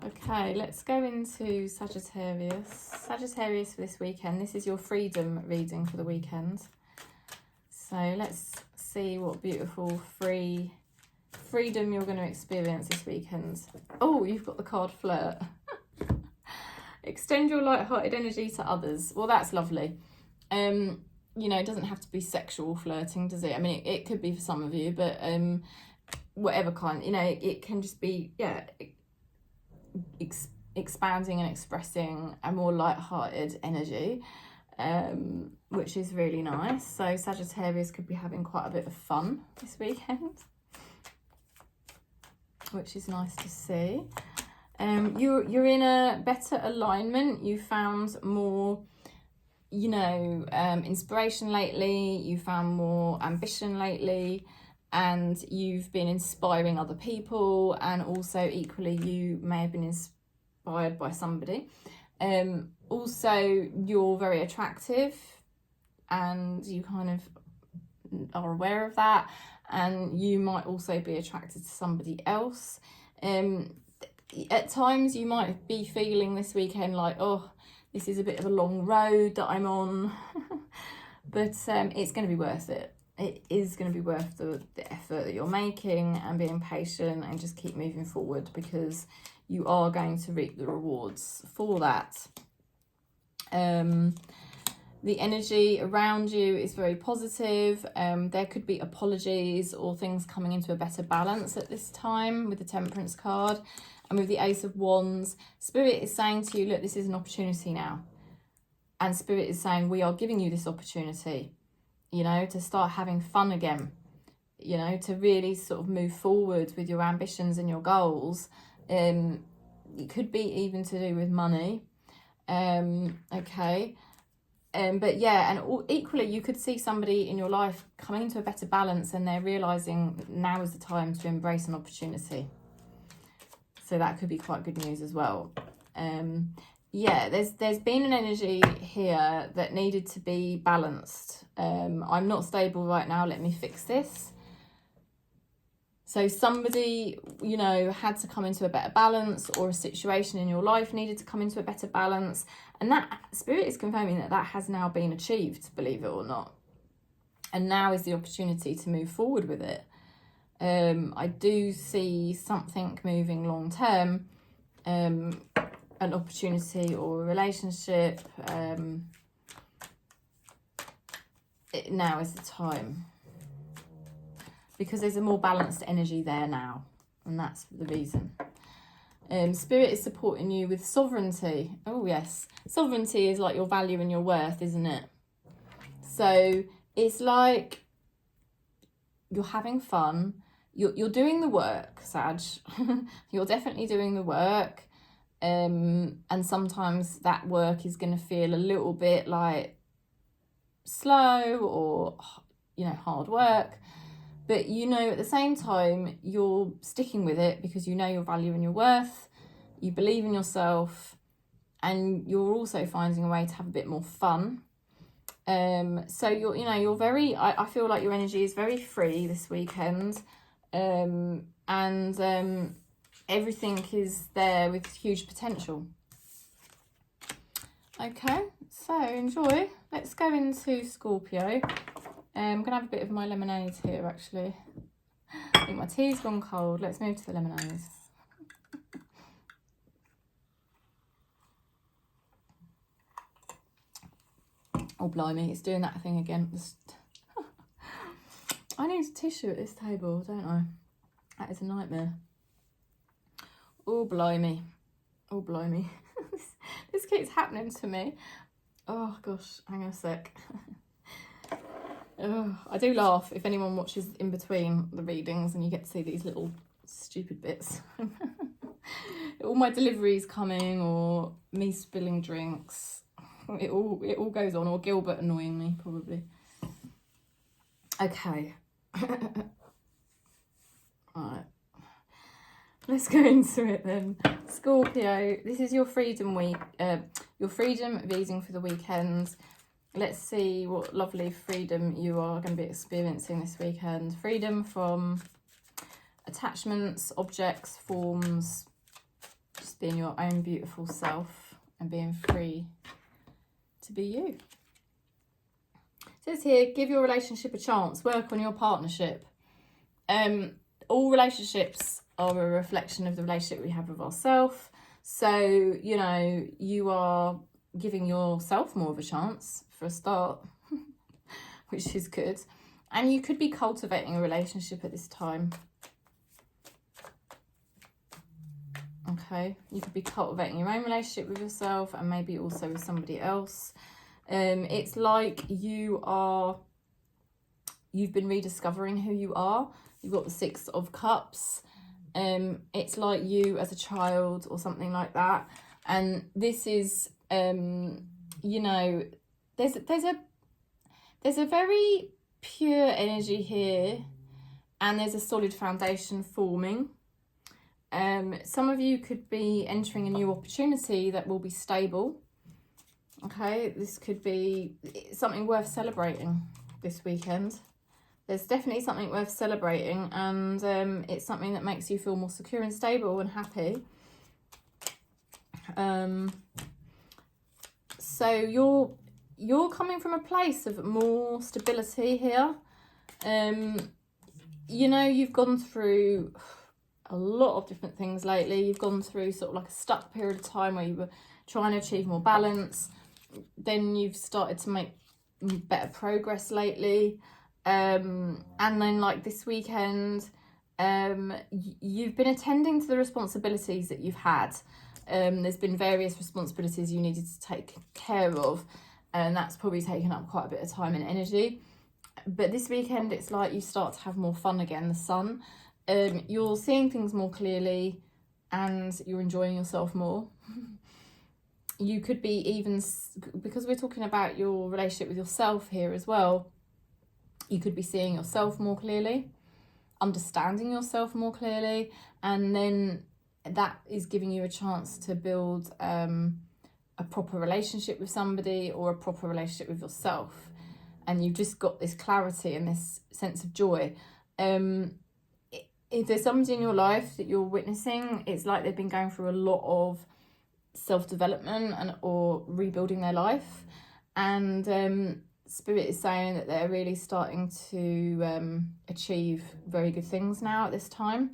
Speaker 1: Okay, let's go into Sagittarius. Sagittarius for this weekend. This is your freedom reading for the weekend. So let's see what beautiful freedom you're going to experience this weekend. Oh, you've got the card Flirt. Extend your light-hearted energy to others. Well, that's lovely. You know, it doesn't have to be sexual flirting, does it? I mean, it could be for some of you, but whatever kind, you know, it can just be, yeah, expanding and expressing a more light-hearted energy, which is really nice. So Sagittarius could be having quite a bit of fun this weekend, which is nice to see. You're in a better alignment. You found more, you know, inspiration lately. You found more ambition lately, and you've been inspiring other people, and also equally you may have been inspired by somebody. Also, you're very attractive, and you kind of are aware of that, and you might also be attracted to somebody else. At times you might be feeling this weekend like, oh, this is a bit of a long road that I'm on, but it's going to be worth it. It is going to be worth the effort that you're making, and being patient, and just keep moving forward, because you are going to reap the rewards for that. The energy around you is very positive. There could be apologies or things coming into a better balance at this time with the Temperance card. And with the Ace of Wands, Spirit is saying to you, look, this is an opportunity now. And Spirit is saying, we are giving you this opportunity, you know, to start having fun again, you know, to really sort of move forward with your ambitions and your goals. It could be even to do with money. Okay. But yeah, and equally you could see somebody in your life coming into a better balance, and they're realising now is the time to embrace an opportunity. So that could be quite good news as well. Yeah, there's been an energy here that needed to be balanced. I'm not stable right now, let me fix this. So somebody, you know, had to come into a better balance, or a situation in your life needed to come into a better balance. And that Spirit is confirming that that has now been achieved, believe it or not. And now is the opportunity to move forward with it. I do see something moving long term, an opportunity or a relationship. Now is the time, because there's a more balanced energy there now, and that's the reason. Spirit is supporting you with sovereignty. Oh yes, sovereignty is like your value and your worth, isn't it? So it's like you're having fun. You're doing the work, Sag. You're definitely doing the work. And sometimes that work is going to feel a little bit like slow, or, you know, hard work. But, you know, at the same time, you're sticking with it because you know your value and your worth. You believe in yourself, and you're also finding a way to have a bit more fun. So you're very, I feel like your energy is very free this weekend. And everything is there with huge potential. Okay, so enjoy. Let's go into Scorpio. I'm gonna have a bit of my lemonade here, actually. I think my tea's gone cold. Let's move to the lemonade. Oh blimey, it's doing that thing again. I need a tissue at this table, don't I? That is a nightmare. Oh blimey. Oh blimey. This keeps happening to me. Oh gosh, hang on a sec. Oh, I do laugh if anyone watches in between the readings and you get to see these little stupid bits. All my deliveries coming, or me spilling drinks. It all goes on, or Gilbert annoying me, probably. Okay. Alright. Let's go into it then. Scorpio, this is your freedom week, your freedom reading for the weekend. Let's see what lovely freedom you are going to be experiencing this weekend. Freedom from attachments, objects, forms, just being your own beautiful self and being free to be you. It says here, give your relationship a chance, work on your partnership. All relationships are a reflection of the relationship we have with ourselves. So, you know, you are giving yourself more of a chance for a start, which is good. And you could be cultivating a relationship at this time. Okay, you could be cultivating your own relationship with yourself, and maybe also with somebody else. It's like you've been rediscovering who you are. You've got the 6 of Cups. It's like you as a child or something like that. And this is, you know, there's a very pure energy here, and there's a solid foundation forming. Some of you could be entering a new opportunity that will be stable. Okay, this could be something worth celebrating this weekend. There's definitely something worth celebrating, and it's something that makes you feel more secure and stable and happy. So you're coming from a place of more stability here. You know, you've gone through a lot of different things lately. You've gone through sort of like a stuck period of time where you were trying to achieve more balance. Then you've started to make better progress lately. And then like this weekend, you've been attending to the responsibilities that you've had. There's been various responsibilities you needed to take care of, and that's probably taken up quite a bit of time and energy. But this weekend, it's like you start to have more fun again, the sun. You're seeing things more clearly, and you're enjoying yourself more. You could be even, because we're talking about your relationship with yourself here as well, you could be seeing yourself more clearly, understanding yourself more clearly, and then that is giving you a chance to build a proper relationship with somebody, or a proper relationship with yourself. And you've just got this clarity and this sense of joy. If there's somebody in your life that you're witnessing, it's like they've been going through a lot of self-development and or rebuilding their life, and Spirit is saying that they're really starting to achieve very good things now at this time.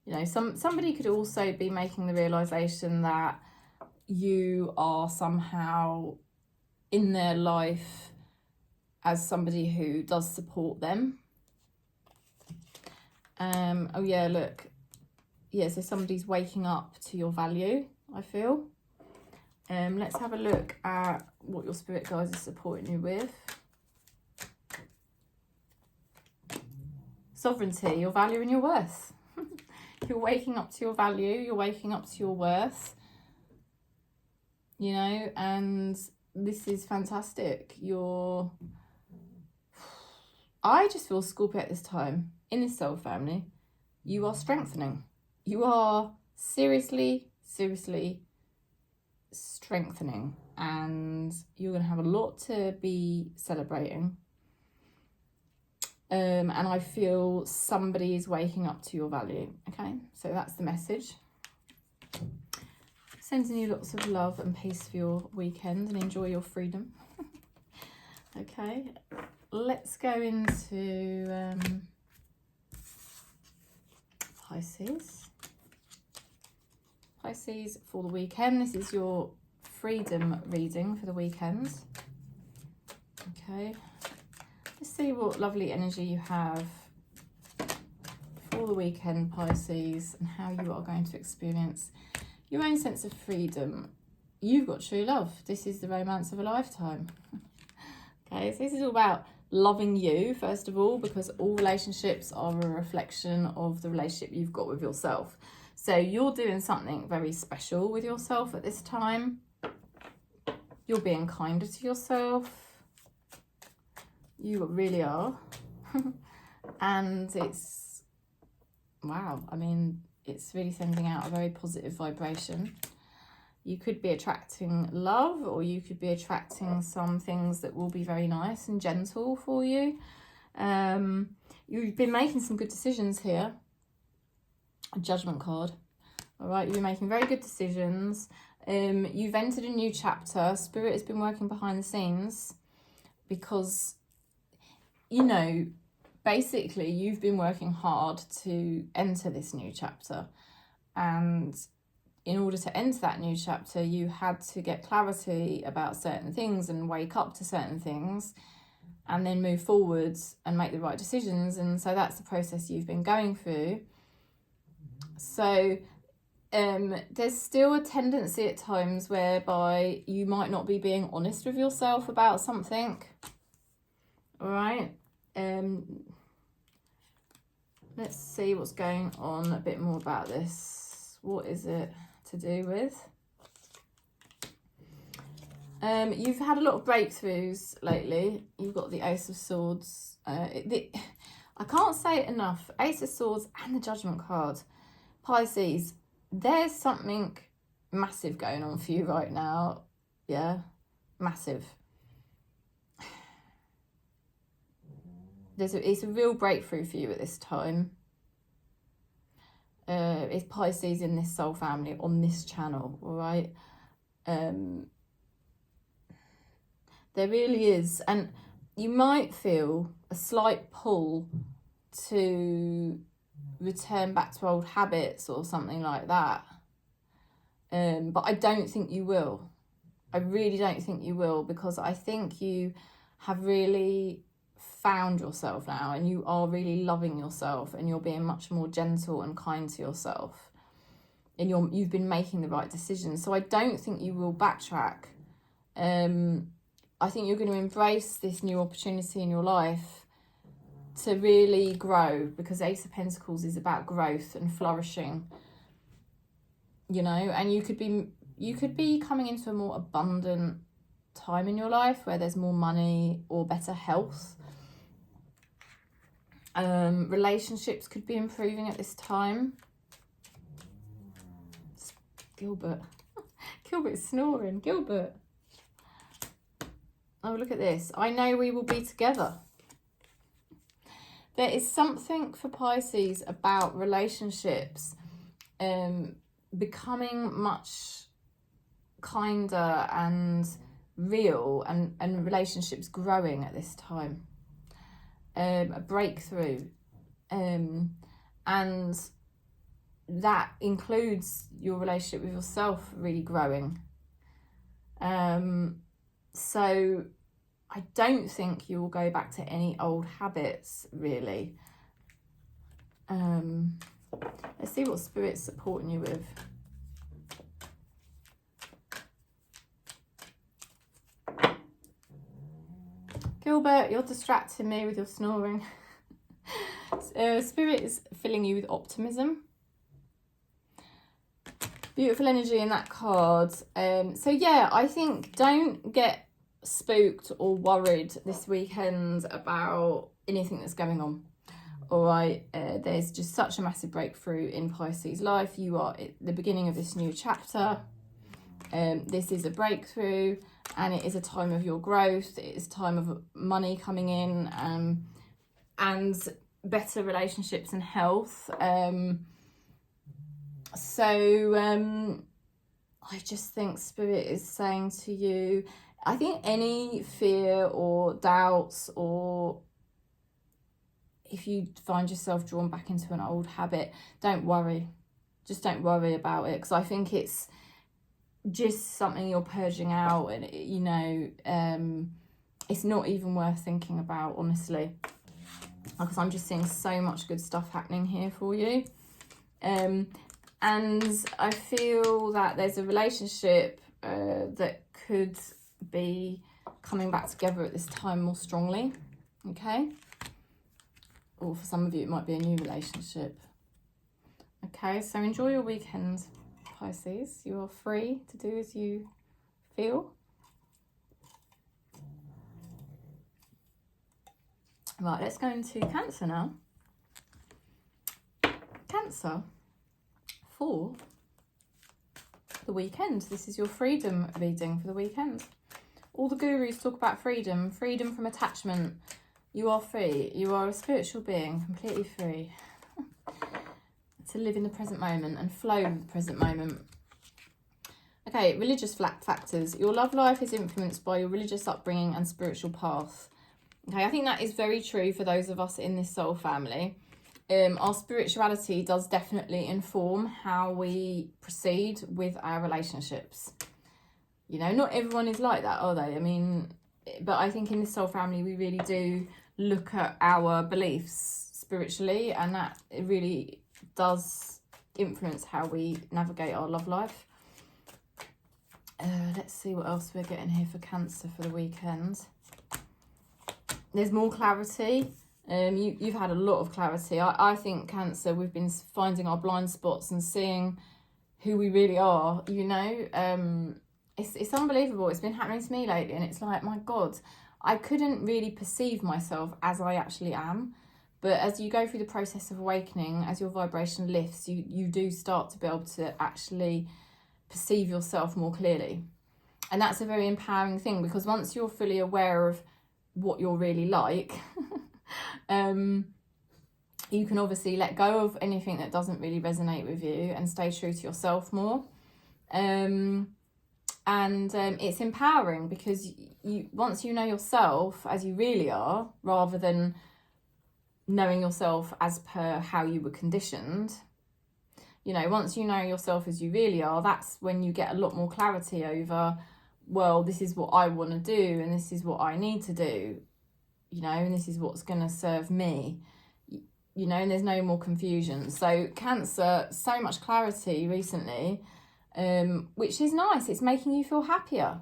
Speaker 1: You know, somebody could also be making the realization that you are somehow in their life as somebody who does support them. Oh yeah, look. Yeah, so somebody's waking up to your value, I feel. Let's have a look at what your spirit guides are supporting you with. Sovereignty, your value and your worth. You're waking up to your value, you're waking up to your worth. You know, and this is fantastic. I just feel, Scorpio, at this time, in this soul family, you are strengthening. You are seriously strengthening, and you're going to have a lot to be celebrating. And I feel somebody is waking up to your value. Okay, so that's the message. Sending you lots of love and peace for your weekend, and enjoy your freedom. Okay, let's go into Pisces. Pisces for the weekend. This is your freedom reading for the weekend. Okay, let's see what lovely energy you have for the weekend, Pisces, and how you are going to experience your own sense of freedom. You've got true love. This is the romance of a lifetime. Okay, so this is all about loving you, first of all, because all relationships are a reflection of the relationship you've got with yourself. So you're doing something very special with yourself at this time. You're being kinder to yourself. You really are. And it's, wow, I mean, it's really sending out a very positive vibration. You could be attracting love, or you could be attracting some things that will be very nice and gentle for you. You've been making some good decisions here. A Judgment card. All right, you're making very good decisions. You've entered a new chapter. Spirit has been working behind the scenes because, you know, basically you've been working hard to enter this new chapter, and in order to enter that new chapter you had to get clarity about certain things and wake up to certain things, and then move forwards and make the right decisions. And so that's the process you've been going through. So there's still a tendency at times whereby you might not be being honest with yourself about something. All right. Let's see what's going on a bit more about this. What is it to do with? You've had a lot of breakthroughs lately. You've got the Ace of Swords. I can't say it enough. Ace of Swords and the Judgment card. Pisces, there's something massive going on for you right now. Yeah, massive. It's a real breakthrough for you at this time. It's Pisces in this soul family on this channel, all right? There really is. And you might feel a slight pull to return back to old habits or something like that. But I don't think you will. I really don't think you will, because I think you have really found yourself now, and you are really loving yourself, and you're being much more gentle and kind to yourself, and you've been making the right decisions. So I don't think you will backtrack. I think you're going to embrace this new opportunity in your life to really grow, because Ace of Pentacles is about growth and flourishing, you know. And you could be coming into a more abundant time in your life where there's more money or better health. Relationships could be improving at this time. Gilbert. Gilbert's snoring. Gilbert. Oh, look at this. I know we will be together. There is something for Pisces about relationships becoming much kinder and real, and relationships growing at this time. A breakthrough. And that includes your relationship with yourself really growing. So I don't think you will go back to any old habits, really. Let's see what Spirit's supporting you with. Gilbert, you're distracting me with your snoring. Spirit is filling you with optimism. Beautiful energy in that card. So yeah, I think don't get spooked or worried this weekend about anything that's going on. All right, there's just such a massive breakthrough in Pisces life. You are at the beginning of this new chapter. This is a breakthrough, and it is a time of your growth. It is a time of money coming in, and better relationships and health. So I just think Spirit is saying to you, I think any fear or doubts, or if you find yourself drawn back into an old habit, don't worry. Just don't worry about it, because I think it's just something you're purging out, and you know, it's not even worth thinking about, honestly, because I'm just seeing so much good stuff happening here for you. And I feel that there's a relationship that could be coming back together at this time more strongly, okay? Or for some of you, it might be a new relationship. Okay, so enjoy your weekend, Pisces. You are free to do as you feel. Right, let's go into Cancer now. Cancer. For the weekend. This is your freedom reading for the weekend. All the gurus talk about freedom, freedom from attachment. You are free. You are a spiritual being, completely free to live in the present moment and flow with the present moment. Okay, religious factors. Your love life is influenced by your religious upbringing and spiritual path. Okay, I think that is very true for those of us in this soul family. Our spirituality does definitely inform how we proceed with our relationships. You know, not everyone is like that, are they? I mean, but I think in this soul family, we really do look at our beliefs spiritually, and that it really does influence how we navigate our love life. Let's see what else we're getting here for Cancer for the weekend. There's more clarity. You've had a lot of clarity. I think Cancer, we've been finding our blind spots and seeing who we really are, you know. It's unbelievable. It's been happening to me lately, and it's like, my God, I couldn't really perceive myself as I actually am. But as you go through the process of awakening, as your vibration lifts, you do start to be able to actually perceive yourself more clearly. And that's a very empowering thing, because once you're fully aware of what you're really like, you can obviously let go of anything that doesn't really resonate with you and stay true to yourself more. It's empowering, because once you know yourself as you really are, rather than knowing yourself as per how you were conditioned, you know, once you know yourself as you really are, that's when you get a lot more clarity over, well, this is what I want to do, and this is what I need to do, you know, and this is what's going to serve me, you know, and there's no more confusion. So Cancer, so much clarity recently, which is nice. It's making you feel happier.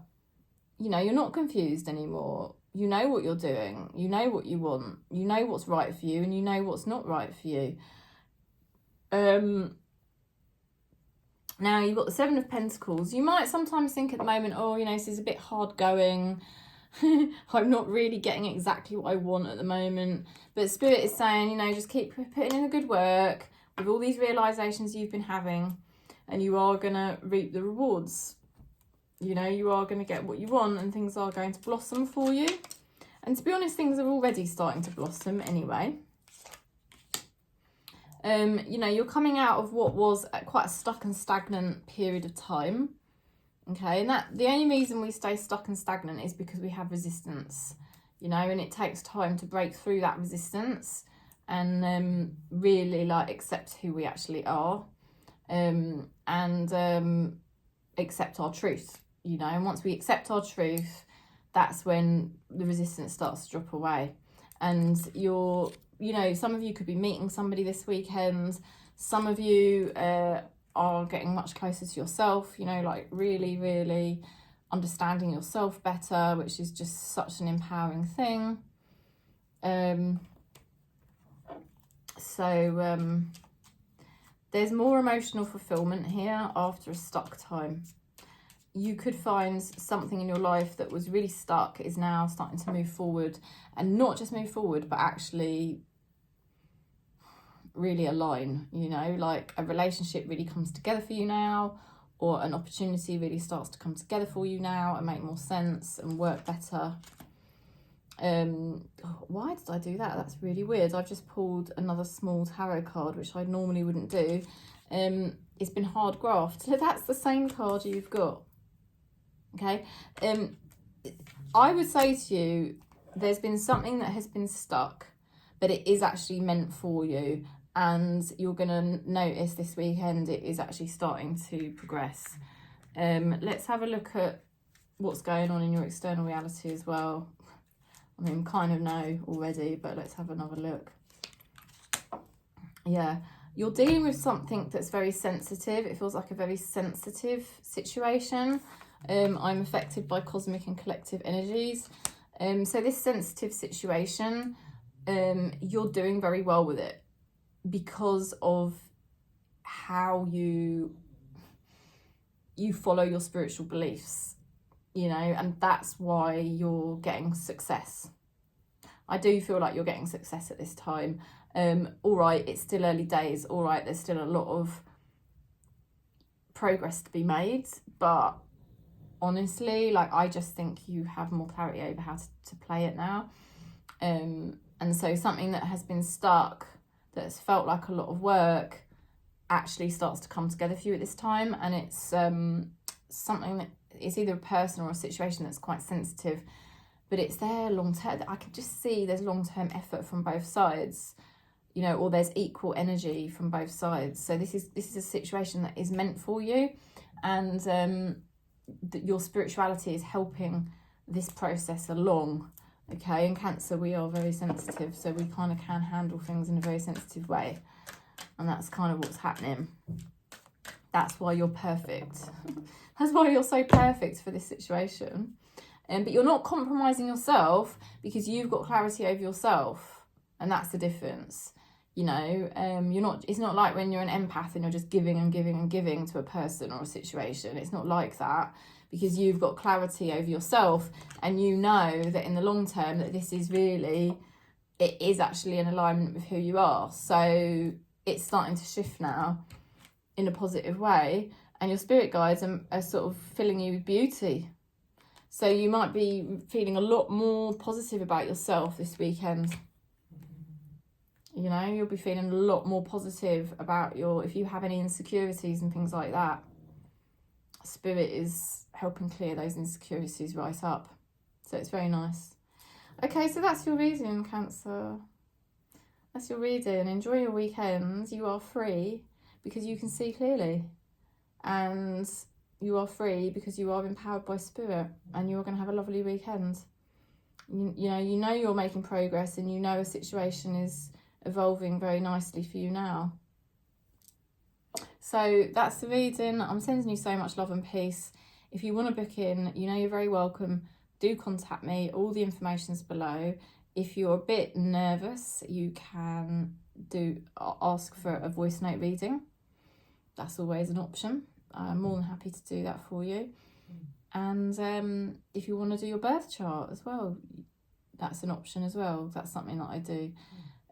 Speaker 1: You know, you're not confused anymore. You know what you're doing. You know what you want. You know what's right for you, and you know what's not right for you. Now, you've got the Seven of Pentacles. You might sometimes think at the moment, oh, you know, this is a bit hard going. I'm not really getting exactly what I want at the moment. But Spirit is saying, you know, just keep putting in the good work with all these realizations you've been having, and you are going to reap the rewards. You know, you are going to get what you want, and things are going to blossom for you. And to be honest, things are already starting to blossom anyway. You know, you're coming out of what was quite a stuck and stagnant period of time. Okay, and that the only reason we stay stuck and stagnant is because we have resistance, you know, and it takes time to break through that resistance and really like accept who we actually are, and accept our truth, you know. And once we accept our truth, that's when the resistance starts to drop away. And you're, you know, some of you could be meeting somebody this weekend. Some of you are getting much closer to yourself, you know, like really, really understanding yourself better, which is just such an empowering thing. There's more emotional fulfillment here after a stuck time. You could find something in your life that was really stuck is now starting to move forward, and not just move forward, but actually really align, you know, like a relationship really comes together for you now, or an opportunity really starts to come together for you now and make more sense and work better. Why did I do that? That's really weird. I've just pulled another small tarot card, which I normally wouldn't do. It's been hard graft. So that's the same card you've got. Okay. I would say to you, there's been something that has been stuck, but it is actually meant for you. And you're going to notice this weekend it is actually starting to progress. Let's have a look at what's going on in your external reality as well. I mean, kind of know already, but let's have another look. Yeah, you're dealing with something that's very sensitive. It feels like a very sensitive situation. I'm affected by cosmic and collective energies. So this sensitive situation, you're doing very well with it, because of how you follow your spiritual beliefs, you know, and that's why you're getting success. I do feel like you're getting success at this time. All right, it's still early days. All right, there's still a lot of progress to be made, but honestly, like, I just think you have more clarity over how to play it now. And so something that has been stuck, that's felt like a lot of work, actually starts to come together for you at this time. And it's something that is either a person or a situation that's quite sensitive, but it's there long term. I can just see there's long-term effort from both sides, you know, or there's equal energy from both sides. So this is a situation that is meant for you, and your spirituality is helping this process along. Okay, in Cancer, we are very sensitive, so we kind of can handle things in a very sensitive way. And that's kind of what's happening. That's why you're perfect. That's why you're so perfect for this situation. But you're not compromising yourself, because you've got clarity over yourself. And that's the difference. You know, it's not like when you're an empath and you're just giving and giving and giving to a person or a situation. It's not like that, because you've got clarity over yourself, and you know that in the long term that this is really, it is actually in alignment with who you are. So it's starting to shift now in a positive way, and your spirit guides are sort of filling you with beauty. So you might be feeling a lot more positive about yourself this weekend. You know, you'll be feeling a lot more positive about if you have any insecurities and things like that. Spirit is helping clear those insecurities right up. So it's very nice. Okay, so that's your reading, Cancer. That's your reading. Enjoy your weekend. You are free because you can see clearly. And you are free because you are empowered by Spirit, and you're going to have a lovely weekend. You know you're making progress, and you know a situation is evolving very nicely for you now. So that's the reading. I'm sending you so much love and peace. If you want to book in, you know you're very welcome. Do contact me. All the information's below. If you're a bit nervous, you can ask for a voice note reading. That's always an option. I'm more than happy to do that for you. And if you want to do your birth chart as well, that's an option as well. That's something that I do.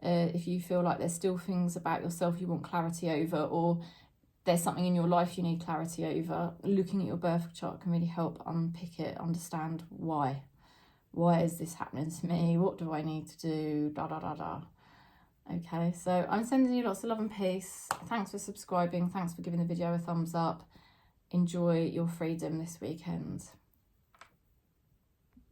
Speaker 1: If you feel like there's still things about yourself you want clarity over, or there's something in your life you need clarity over, looking at your birth chart can really help unpick it, understand why. Why is this happening to me? What do I need to do? Da, da, da, da. Okay, so I'm sending you lots of love and peace. Thanks for subscribing. Thanks for giving the video a thumbs up. Enjoy your freedom this weekend.